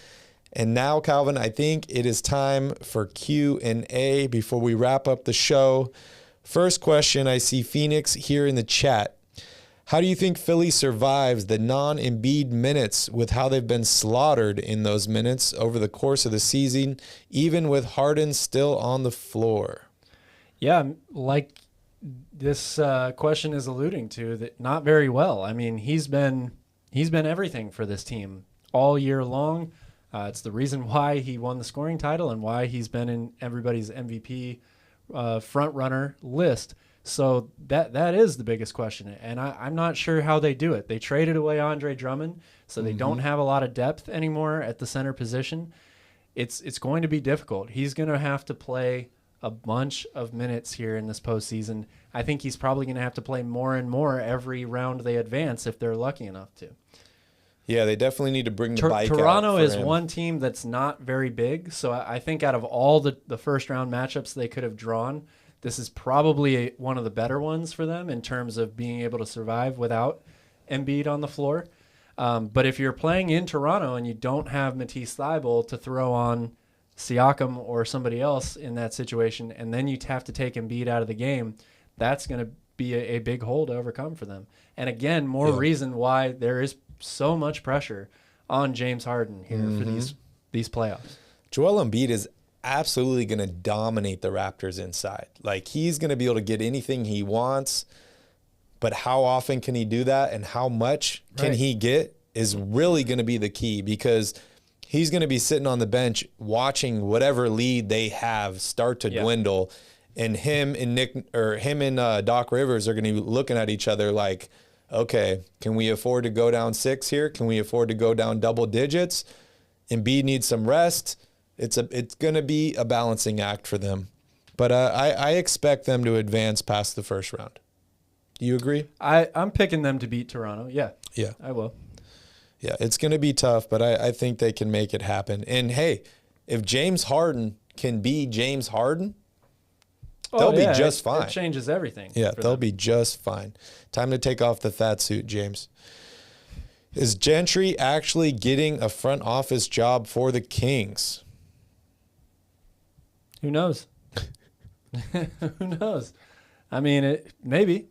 And now, Calvin, I think it is time for Q&A before we wrap up the show. First question, I see Phoenix here in the chat. How do you think Philly survives the non-Embiid minutes with how they've been slaughtered in those minutes over the course of the season, even with Harden still on the floor? Yeah, like this question is alluding to, that not very well. I mean, he's been everything for this team all year long. It's the reason why he won the scoring title and why he's been in everybody's MVP front runner list. So that is the biggest question, and I'm not sure how they do it. They traded away Andre Drummond, so they don't have a lot of depth anymore at the center position. It's going to be difficult. He's going to have to play a bunch of minutes here in this postseason. I think he's probably going to have to play more and more every round they advance if they're lucky enough to. Yeah, they definitely need to bring the bike out. Toronto is one team that's not very big, so I think out of all the first-round matchups they could have drawn, this is probably one of the better ones for them in terms of being able to survive without Embiid on the floor. But if you're playing in Toronto and you don't have Matisse Thybulle to throw on Siakam or somebody else in that situation, and then you have to take Embiid out of the game, that's going to be a big hole to overcome for them. And again, more reason why there is so much pressure on James Harden here for these playoffs. Joel Embiid is absolutely going to dominate the Raptors inside. Like, he's going to be able to get anything he wants, but how often can he do that and how much can he get is really going to be the key, because he's going to be sitting on the bench watching whatever lead they have start to dwindle, and him and Doc Rivers are going to be looking at each other like, okay, can we afford to go down 6 here? Can we afford to go down double digits? Embiid needs some rest. It's going to be a balancing act for them. But I expect them to advance past the first round. Do you agree? I'm picking them to beat Toronto. Yeah. Yeah. I will. Yeah, it's going to be tough, but I think they can make it happen. And, hey, if James Harden can be James Harden, they'll be just fine. It changes everything. Yeah, they'll be just fine. Time to take off the fat suit, James. Is Gentry actually getting a front office job for the Kings? Who knows? Who knows? I mean, maybe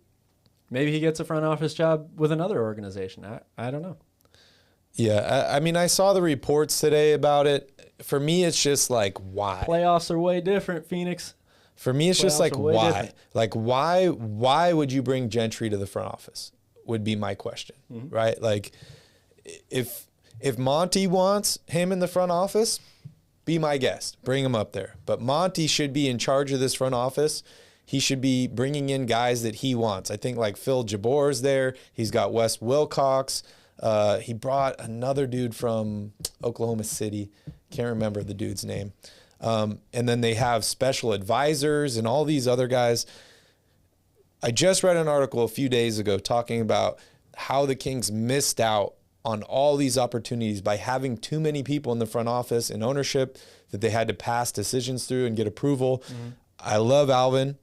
he gets a front office job with another organization. I don't know. Yeah, I mean, I saw the reports today about it. For me, it's just like, why? Playoffs are way different, Phoenix. For me, it's just like, why? Different. Like, why would you bring Gentry to the front office would be my question, right? Like, if Monty wants him in the front office be my guest. Bring him up there. But Monty should be in charge of this front office. He should be bringing in guys that he wants. I think like Phil Jabor's there. He's got Wes Wilcox. He brought another dude from Oklahoma City. Can't remember the dude's name. And then they have special advisors and all these other guys. I just read an article a few days ago talking about how the Kings missed out on all these opportunities by having too many people in the front office and ownership that they had to pass decisions through and get approval. Mm-hmm. I love Alvin.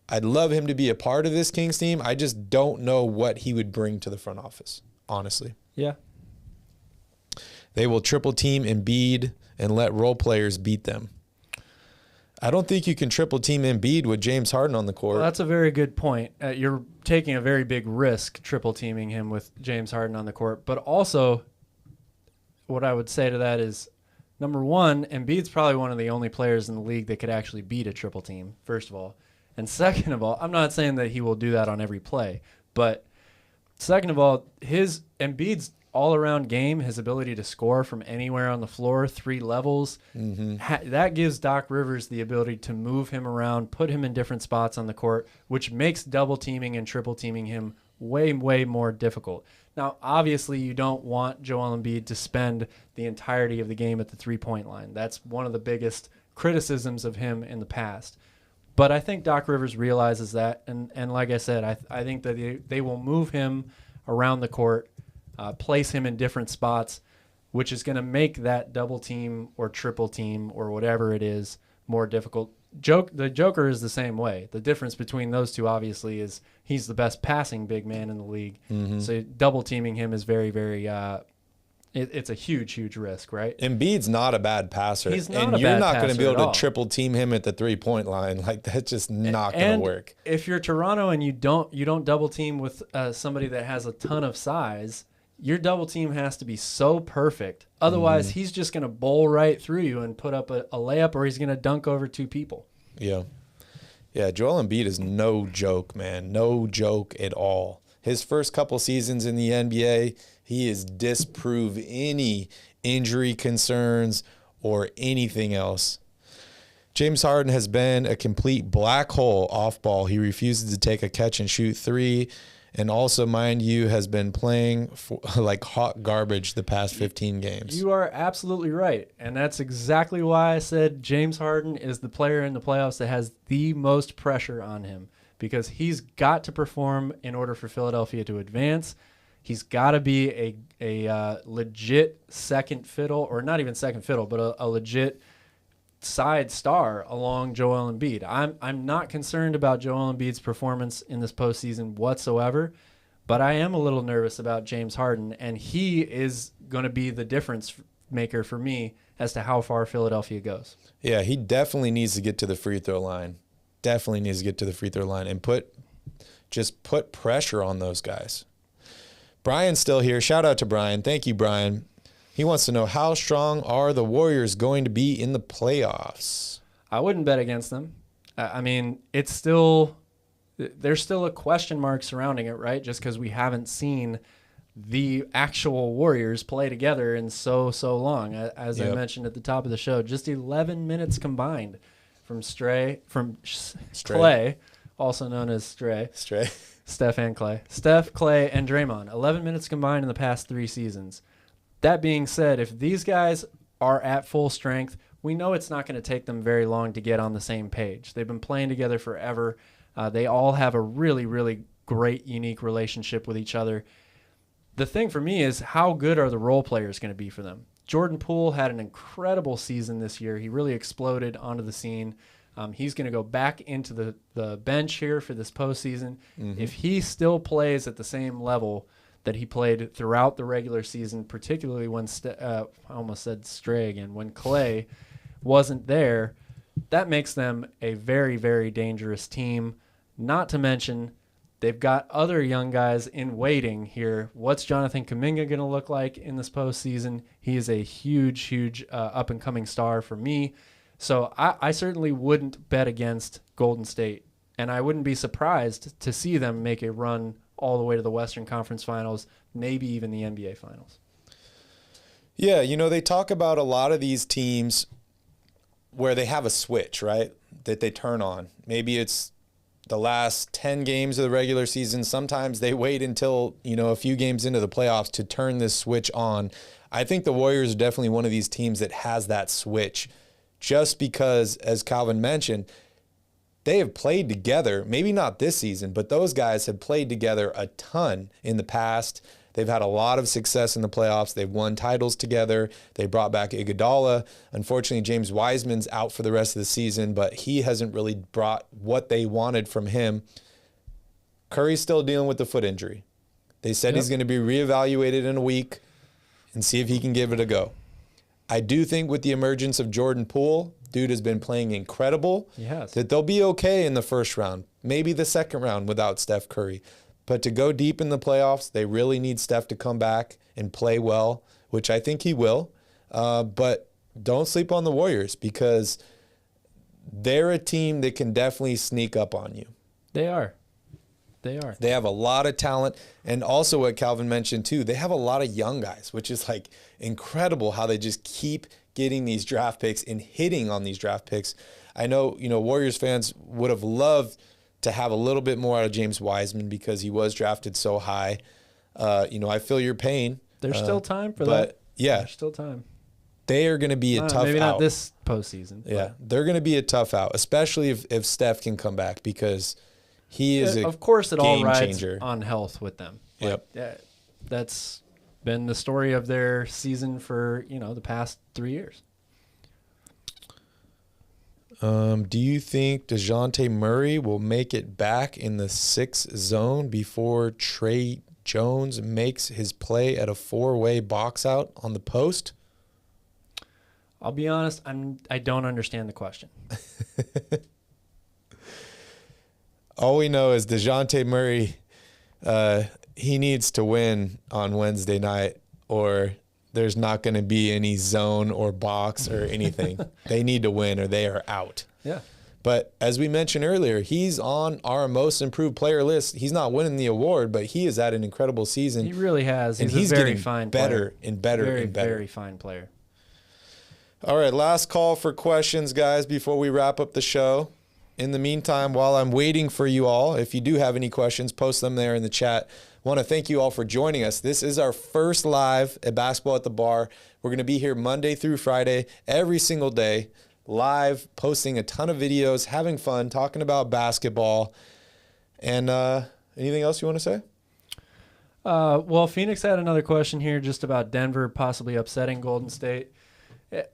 I'd love him to be a part of this Kings team. I just don't know what he would bring to the front office, honestly. Yeah. They will triple team Embiid and let role players beat them. I don't think you can triple team Embiid with James Harden on the court. Well, that's a very good point. You're taking a very big risk triple teaming him with James Harden on the court. But also, what I would say to that is, number one, Embiid's probably one of the only players in the league that could actually beat a triple team, first of all. And second of all, I'm not saying that he will do that on every play, but second of all, Embiid's all-around game, his ability to score from anywhere on the floor, 3 levels, that gives Doc Rivers the ability to move him around, put him in different spots on the court, which makes double teaming and triple teaming him way, way more difficult. Now, obviously, you don't want Joel Embiid to spend the entirety of the game at the three-point line. That's one of the biggest criticisms of him in the past. But I think Doc Rivers realizes that, and like I said, I think that they will move him around the court, place him in different spots, which is going to make that double team or triple team or whatever it is more difficult. The Joker is the same way. The difference between those two, obviously, is he's the best passing big man in the league. Mm-hmm. So double teaming him is very, very it's a huge, huge risk, right? Embiid's not a bad passer. He's not and a you're bad not going to be able passer to triple team him at the three-point line. Like, that's just not going to work. If you're Toronto and you don't double team with somebody that has a ton of size, your double team has to be so perfect. Otherwise, he's just going to bowl right through you and put up a layup, or he's going to dunk over 2 people. Yeah. Yeah, Joel Embiid is no joke, man. No joke at all. His first couple seasons in the NBA, he has disproved any injury concerns or anything else. James Harden has been a complete black hole off ball. He refuses to take a catch and shoot 3. And also, mind you, has been playing like hot garbage the past 15 games. You are absolutely right. And that's exactly why I said James Harden is the player in the playoffs that has the most pressure on him, because he's got to perform in order for Philadelphia to advance. He's got to be a legit second fiddle, or not even second fiddle, but a legit side star along Joel Embiid. I'm not concerned about Joel Embiid's performance in this postseason whatsoever, but I am a little nervous about James Harden, and he is going to be the difference maker for me as to how far Philadelphia goes. Yeah, he definitely needs to get to the free throw line. Definitely needs to get to the free throw line and put pressure on those guys. Brian's still here. Shout out to Brian. Thank you, Brian. He wants to know, how strong are the Warriors going to be in the playoffs? I wouldn't bet against them. I mean, there's still a question mark surrounding it, right? Just because we haven't seen the actual Warriors play together in so long. As I mentioned at the top of the show, just 11 minutes combined from Clay, also known as Stray. Steph and Clay. Steph, Clay, and Draymond. 11 minutes combined in the past 3 seasons. That being said, if these guys are at full strength, we know it's not going to take them very long to get on the same page. They've been playing together forever. They all have a really, really great, unique relationship with each other. The thing for me is, how good are the role players going to be for them? Jordan Poole had an incredible season this year. He really exploded onto the scene. He's going to go back into the bench here for this postseason. Mm-hmm. If he still plays at the same level that he played throughout the regular season, particularly when I almost said Stray again, when Clay wasn't there, that makes them a very, very dangerous team. Not to mention, they've got other young guys in waiting here. What's Jonathan Kuminga going to look like in this postseason? He is a huge, huge up-and-coming star for me. So I certainly wouldn't bet against Golden State, and I wouldn't be surprised to see them make a run all the way to the Western Conference Finals, maybe even the NBA Finals. Yeah, they talk about a lot of these teams where they have a switch, right, that they turn on. Maybe it's the last 10 games of the regular season. Sometimes they wait until, a few games into the playoffs to turn this switch on. I think the Warriors are definitely one of these teams that has that switch just because, as Calvin mentioned, they have played together, maybe not this season, but those guys have played together a ton in the past. They've had a lot of success in the playoffs. They've won titles together. They brought back Iguodala. Unfortunately, James Wiseman's out for the rest of the season, but he hasn't really brought what they wanted from him. Curry's still dealing with the foot injury. They said he's going to be reevaluated in a week and see if he can give it a go. I do think with the emergence of Jordan Poole, dude has been playing incredible, that they'll be okay in the first round, maybe the second round without Steph Curry. But to go deep in the playoffs, they really need Steph to come back and play well, which I think he will. But don't sleep on the Warriors because they're a team that can definitely sneak up on you. They are. They have a lot of talent. And also what Calvin mentioned too, they have a lot of young guys, which is like incredible how they just keep getting these draft picks and hitting on these draft picks. I know, Warriors fans would have loved to have a little bit more out of James Wiseman because he was drafted so high. I feel your pain. There's still time for that. Yeah. There's still time. They are going to be a tough maybe out. not this postseason. Yeah, they're going to be a tough out, especially if Steph can come back because he is of course, it all rides changer. On health with them. Yep. That's been the story of their season for, the past 3 years. Do you think DeJounte Murray will make it back in the 6 zone before Trey Jones makes his play at a 4-way box out on the post? I'll be honest, I don't understand the question. All we know is DeJounte Murray, he needs to win on Wednesday night or there's not going to be any zone or box or anything. They need to win or they are out. Yeah. But as we mentioned earlier, he's on our most improved player list. He's not winning the award, but he is at an incredible season. He really has. He's a very getting fine better player. and better very, and better. Very fine player. All right, last call for questions, guys, before we wrap up the show. In the meantime, while I'm waiting for you all, if you do have any questions, post them there in the chat. I want to thank you all for joining us. This is our first live at Basketball at the Bar. We're going to be here Monday through Friday, every single day, live, posting a ton of videos, having fun, talking about basketball. And anything else you want to say? Well, Phoenix had another question here just about Denver possibly upsetting Golden State.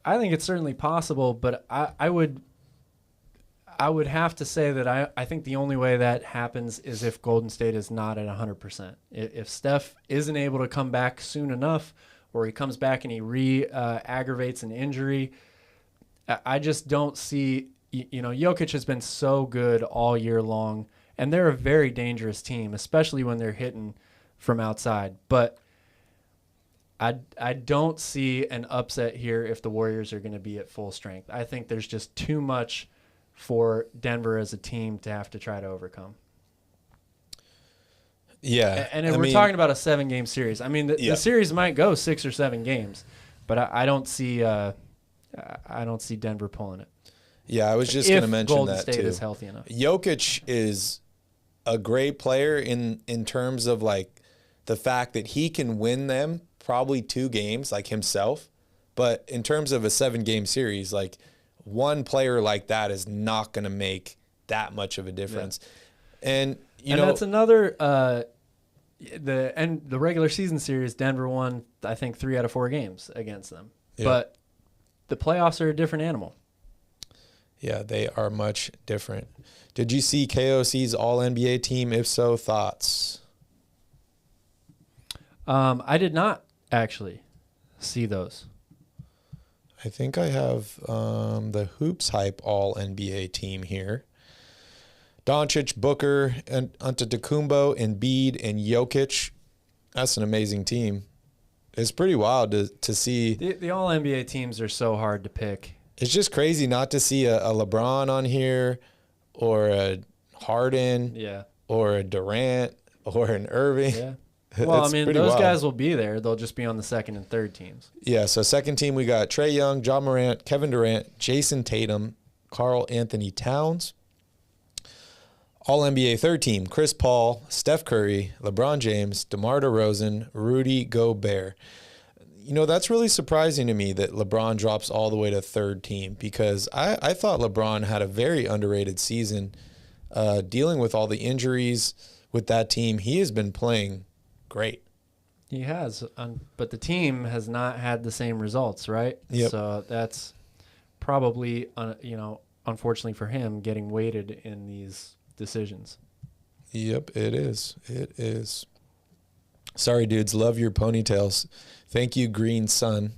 I think it's certainly possible, but I would have to say that I think the only way that happens is if Golden State is not at 100%. If Steph isn't able to come back soon enough, or he comes back and he aggravates an injury, I just don't see. Jokic has been so good all year long, and they're a very dangerous team, especially when they're hitting from outside. But I don't see an upset here if the Warriors are going to be at full strength. I think there's just too much for Denver as a team to have to try to overcome. Yeah. And we're talking about a 7-game series. I mean, the series might go 6 or 7 games, but I don't see Denver pulling it. Yeah, I was just going to mention Golden that State too. Is healthy enough. Jokic is a great player in terms of like the fact that he can win them probably 2 games like himself, but in terms of a 7-game series, like one player like that is not going to make that much of a difference. Yeah. And that's another the regular season series, Denver won I think 3 out of 4 games against them. Yeah. But the playoffs are a different animal. Yeah, they are much different. Did you see KOC's All-NBA team? If so, thoughts? I did not actually see those. I think I have the Hoops Hype All-NBA team here. Doncic, Booker, and Antetokounmpo, Embiid, and Jokic. That's an amazing team. It's pretty wild to see. The All-NBA teams are so hard to pick. It's just crazy not to see a LeBron on here or a Harden or a Durant or an Irving. Yeah. Well, I It's mean, pretty those wild. guys will be there. They'll just be on the second and third teams. Yeah, so second team, we got Trae Young, John Morant, Kevin Durant, Jason Tatum, Karl Anthony Towns. All-NBA third team, Chris Paul, Steph Curry, LeBron James, DeMar DeRozan, Rudy Gobert. You know, that's really surprising to me that LeBron drops all the way to third team, because I thought LeBron had a very underrated season dealing with all the injuries with that team. He has been playing great. He has, but the team has not had the same results, right? Yep. So that's probably, unfortunately for him, getting weighted in these decisions. Yep, it is. It is. Sorry, dudes. Love your ponytails. Thank you, Green Sun.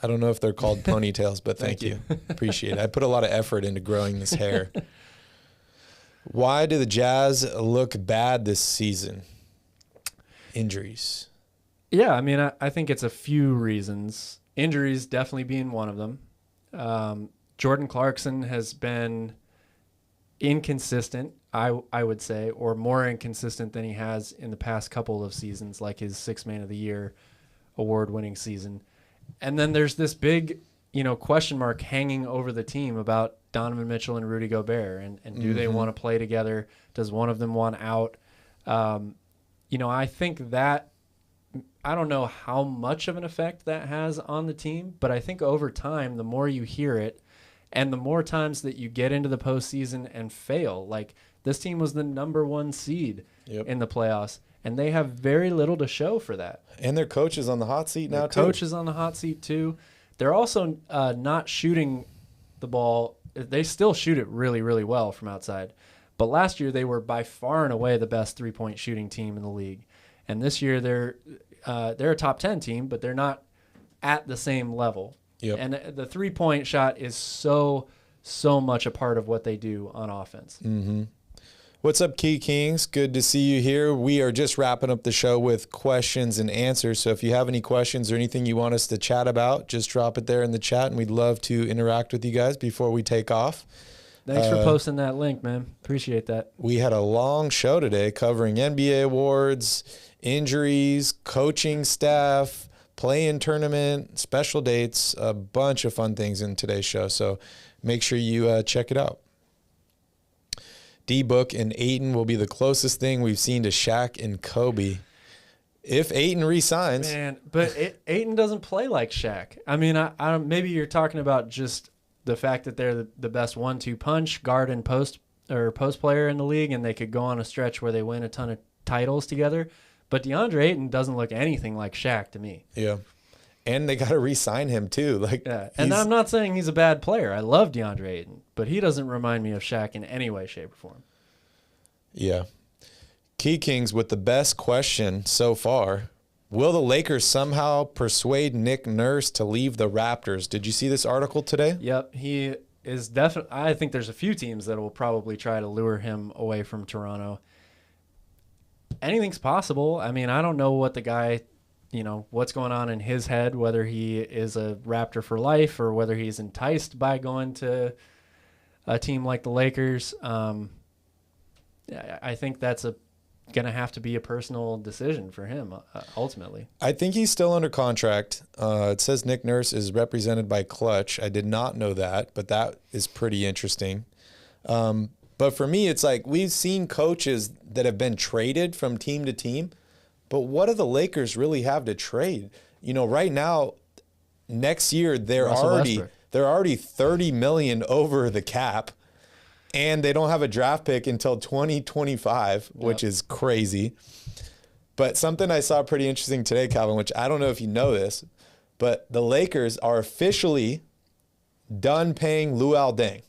I don't know if they're called ponytails, but thank you. Appreciate it. I put a lot of effort into growing this hair. Why do the Jazz look bad this season? Injuries. Yeah, I mean, I think it's a few reasons. Injuries definitely being one of them. Jordan Clarkson has been inconsistent, I would say, or more inconsistent than he has in the past couple of seasons, like his Sixth Man of the Year award-winning season. And then there's this big, question mark hanging over the team about Donovan Mitchell and Rudy Gobert, and do they want to play together? Does one of them want out? I think that, I don't know how much of an effect that has on the team, but I think over time, the more you hear it, and the more times that you get into the postseason and fail, like this team was the number 1 seed in the playoffs, and they have very little to show for that. And their coach is on the hot seat now, too. Coach is on the hot seat, too. They're also not shooting the ball. They still shoot it really, really well from outside. But last year, they were by far and away the best three-point shooting team in the league. And this year, they're a top 10 team, but they're not at the same level. Yep. And the three-point shot is so much a part of what they do on offense. Mm-hmm. What's up, Key Kings? Good to see you here. We are just wrapping up the show with questions and answers. So if you have any questions or anything you want us to chat about, just drop it there in the chat, and we'd love to interact with you guys before we take off. Thanks for posting that link, man. Appreciate that. We had a long show today covering NBA awards, injuries, coaching staff, play-in tournament, special dates, a bunch of fun things in today's show. So make sure you check it out. D-Book and Ayton will be the closest thing we've seen to Shaq and Kobe. If Ayton resigns. Man, but Ayton doesn't play like Shaq. I mean, I maybe you're talking about just the fact that they're the best 1-2 punch, guard and post player in the league, and they could go on a stretch where they win a ton of titles together. But DeAndre Ayton doesn't look anything like Shaq to me. Yeah. And they got to re-sign him, too. And I'm not saying he's a bad player. I love DeAndre Ayton, but he doesn't remind me of Shaq in any way, shape, or form. Yeah. Key Kings with the best question so far. Will the Lakers somehow persuade Nick Nurse to leave the Raptors? Did you see this article today? Yep. He is definitely. I think there's a few teams that will probably try to lure him away from Toronto. Anything's possible. I mean, I don't know what the guy, what's going on in his head, whether he is a Raptor for life or whether he's enticed by going to a team like the Lakers. I think that's going to have to be a personal decision for him, ultimately. I think he's still under contract. It says Nick Nurse is represented by Clutch. I did not know that, but that is pretty interesting. But for me, it's like we've seen coaches that have been traded from team to team, but what do the Lakers really have to trade? Right now, next year they're already $30 million over the cap, and they don't have a draft pick until 2025, which is crazy. But something I saw pretty interesting today, Calvin, which I don't know if you know this, but the Lakers are officially done paying Luol Deng.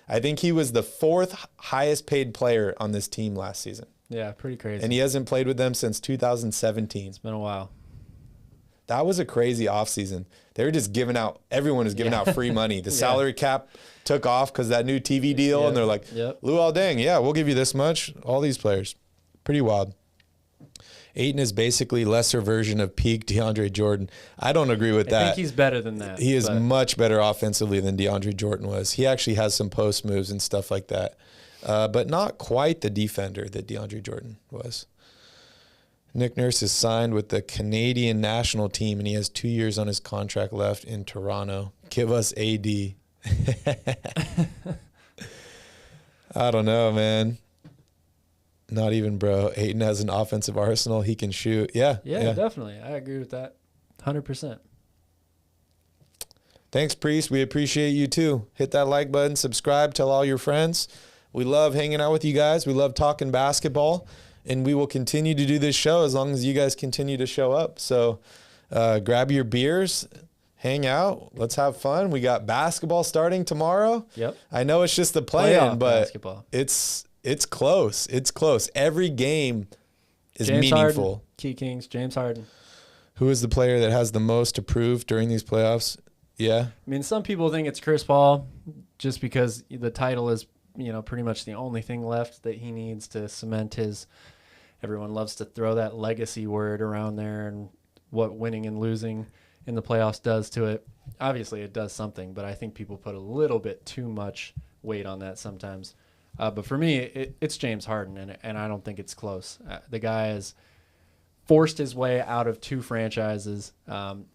I think he was the 4th highest paid player on this team last season. Yeah, pretty crazy. And he hasn't played with them since 2017. It's been a while. That was a crazy offseason. They were just giving out, everyone was giving out free money. The salary cap took off because that new TV deal, and they're like, Luol Deng, we'll give you this much. All these players. Pretty wild. Ayton is basically lesser version of peak DeAndre Jordan. I don't agree with that. I think he's better than that. He is much better offensively than DeAndre Jordan was. He actually has some post moves and stuff like that, but not quite the defender that DeAndre Jordan was. Nick Nurse is signed with the Canadian national team, and he has 2 years on his contract left in Toronto. Give us AD. I don't know, man. Not even, bro. Ayton has an offensive arsenal. He can shoot. Yeah, definitely. I agree with that 100%. Thanks, Priest. We appreciate you, too. Hit that like button. Subscribe. Tell all your friends. We love hanging out with you guys. We love talking basketball. And we will continue to do this show as long as you guys continue to show up. So grab your beers, hang out. Let's have fun. We got basketball starting tomorrow. Yep. I know it's just the play-in, but basketball. It's close. It's close. Every game is James meaningful. Harden, Key Kings, James Harden. Who is the player that has the most to prove during these playoffs? Yeah. I mean, some people think it's Chris Paul just because the title is, pretty much the only thing left that he needs to cement his – everyone loves to throw that legacy word around there and what winning and losing in the playoffs does to it. Obviously, it does something, but I think people put a little bit too much weight on that sometimes. But for me, it's James Harden, and I don't think it's close. The guy has forced his way out of 2 franchises.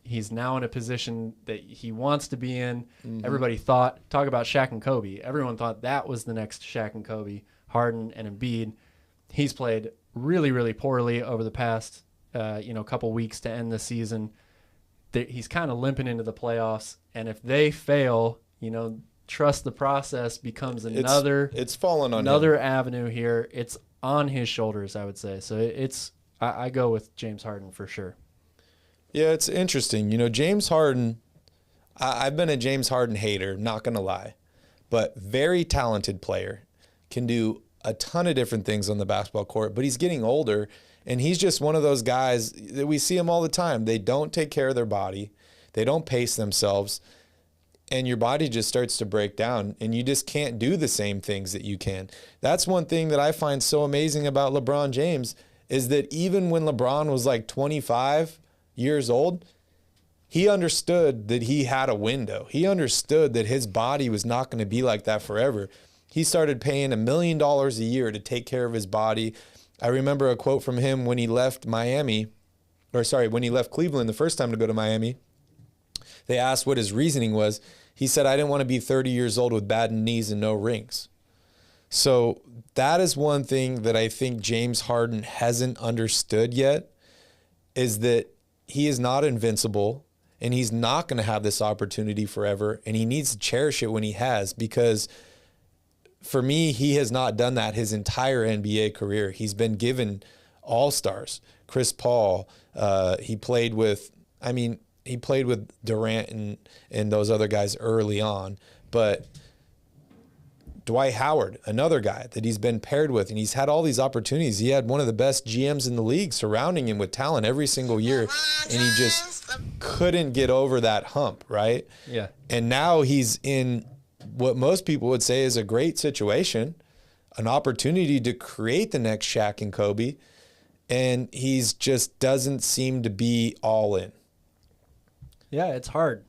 He's now in a position that he wants to be in. Mm-hmm. Everybody talk about Shaq and Kobe. Everyone thought that was the next Shaq and Kobe, Harden and Embiid. He's played really, really poorly over the past, couple weeks to end the season. He's kind of limping into the playoffs, and if they fail, trust the process becomes it's fallen on another him. Avenue here. It's on his shoulders, I would say. So I go with James Harden for sure. Yeah, it's interesting. James Harden. I've been a James Harden hater, not gonna lie, but very talented player, can do a ton of different things on the basketball court, but he's getting older, and he's just one of those guys that we see him all the time. They don't take care of their body. They don't pace themselves, and your body just starts to break down, and you just can't do the same things that you can. That's one thing that I find so amazing about LeBron James is that even when LeBron was like 25 years old, he understood that he had a window. He understood that his body was not going to be like that forever. He started paying $1 million a year to take care of his body. I remember a quote from him when he left when he left Cleveland the first time to go to Miami. They asked what his reasoning was. He said, I didn't want to be 30 years old with bad knees and no rings. So that is one thing that I think James Harden hasn't understood yet, is that he is not invincible, and he's not going to have this opportunity forever, and he needs to cherish it when he has, because for me, he has not done that his entire NBA career. He's been given all-stars. Chris Paul, he played with Durant and those other guys early on. But Dwight Howard, another guy that he's been paired with, and he's had all these opportunities. He had one of the best GMs in the league surrounding him with talent every single year, and he just couldn't get over that hump, right? Yeah. And now he's in what most people would say is a great situation, an opportunity to create the next Shaq and Kobe, and he's just doesn't seem to be all in. Yeah, it's hard.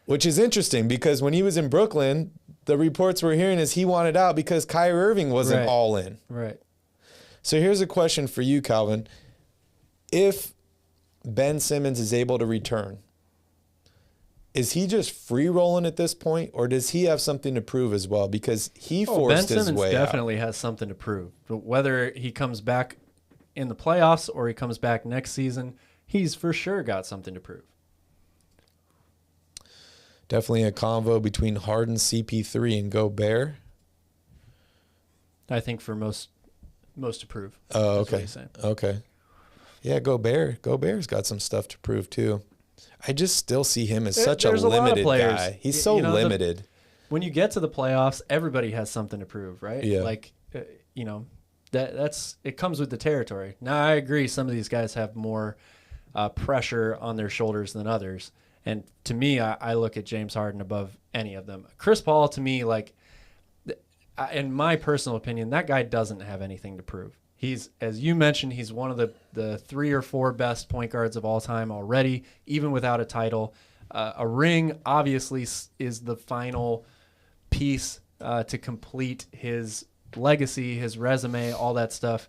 Which is interesting, because when he was in Brooklyn, the reports we're hearing is he wanted out because Kyrie Irving wasn't all in. Right. So here's a question for you, Calvin. If Ben Simmons is able to return, is he just free rolling at this point, or does he have something to prove as well? Because he forced his way out. Ben Simmons definitely has something to prove. But whether he comes back in the playoffs or he comes back next season, he's for sure got something to prove. Definitely a convo between Harden, CP3, and Gobert. I think for most to prove. Oh, okay. Okay. Yeah, Gobert's got some stuff to prove too. I just still see him as such a limited guy. He's so limited. When you get to the playoffs, everybody has something to prove, right? Yeah. Like, that's it comes with the territory. Now, I agree. Some of these guys have more pressure on their shoulders than others. And to me, I look at James Harden above any of them. Chris Paul, to me, like, in my personal opinion, that guy doesn't have anything to prove. He's, as you mentioned, he's one of the 3 or 4 best point guards of all time already, even without a title. A ring, obviously, is the final piece to complete his legacy, his resume, all that stuff.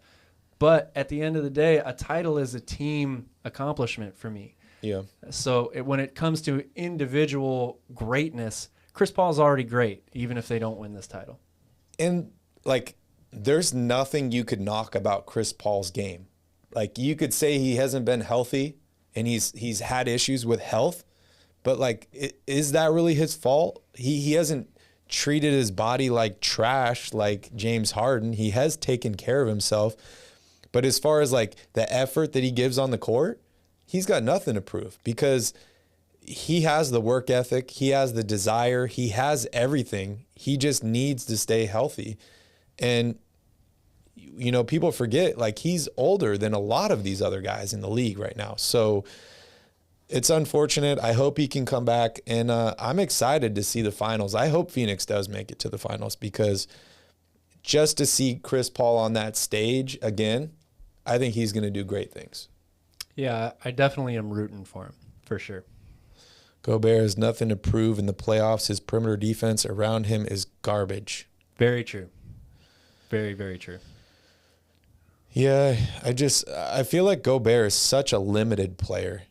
But at the end of the day, a title is a team accomplishment for me. Yeah. So when it comes to individual greatness, Chris Paul's already great, even if they don't win this title. And, like, there's nothing you could knock about Chris Paul's game. Like, you could say he hasn't been healthy and he's had issues with health, but, like, is that really his fault? He hasn't treated his body like trash like James Harden. He has taken care of himself. But as far as, like, the effort that he gives on the court, he's got nothing to prove because he has the work ethic. He has the desire. He has everything. He just needs to stay healthy. And, you know, people forget, like, he's older than a lot of these other guys in the league right now. So it's unfortunate. I hope he can come back. And I'm excited to see the finals. I hope Phoenix does make it to the finals because just to see Chris Paul on that stage again, I think he's going to do great things. Yeah, I definitely am rooting for him, for sure. Gobert has nothing to prove in the playoffs. His perimeter defense around him is garbage. Very true. Very, very true. Yeah, I feel like Gobert is such a limited player.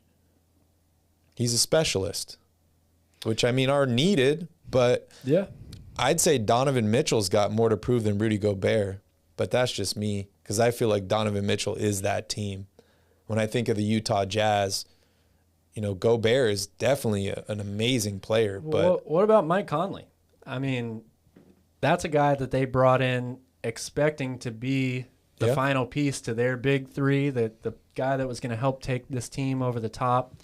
He's a specialist, which, I mean, are needed, but yeah, I'd say Donovan Mitchell's got more to prove than Rudy Gobert, but that's just me because I feel like Donovan Mitchell is that team. When I think of the Utah Jazz, you know, Gobert is definitely an amazing player. But what about Mike Conley? I mean, that's a guy that they brought in expecting to be the final piece to their big three, the guy that was going to help take this team over the top.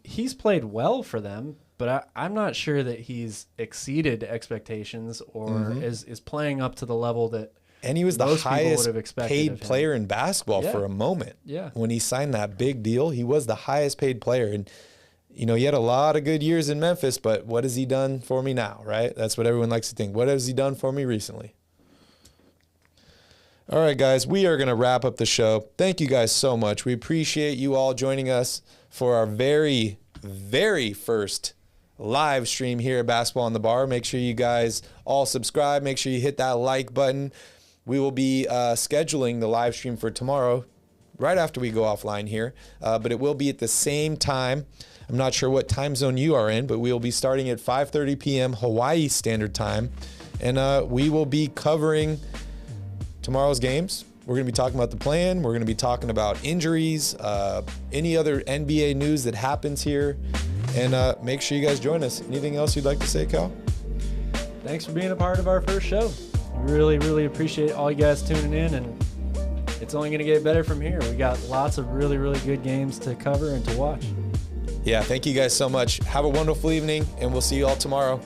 He's played well for them, but I'm not sure that he's exceeded expectations or is playing up to the level that and he was the highest paid player player in basketball for a moment. Yeah. When he signed that big deal, he was the highest paid player. And, you know, he had a lot of good years in Memphis, but what has he done for me now, right? That's what everyone likes to think. What has he done for me recently? All right, guys, we are going to wrap up the show. Thank you guys so much. We appreciate you all joining us for our very, very first live stream here at Basketball on the Bar. Make sure you guys all subscribe. Make sure you hit that like button. We will be scheduling the live stream for tomorrow right after we go offline here, but it will be at the same time. I'm not sure what time zone you are in, but we will be starting at 5:30 p.m. Hawaii Standard Time, and we will be covering tomorrow's games. We're going to be talking about the plan. We're going to be talking about injuries, any other NBA news that happens here, and make sure you guys join us. Anything else you'd like to say, Cal? Thanks for being a part of our first show. We really, really appreciate all you guys tuning in, and it's only going to get better from here. We got lots of really, really good games to cover and to watch. Yeah, thank you guys so much. Have a wonderful evening, and we'll see you all tomorrow.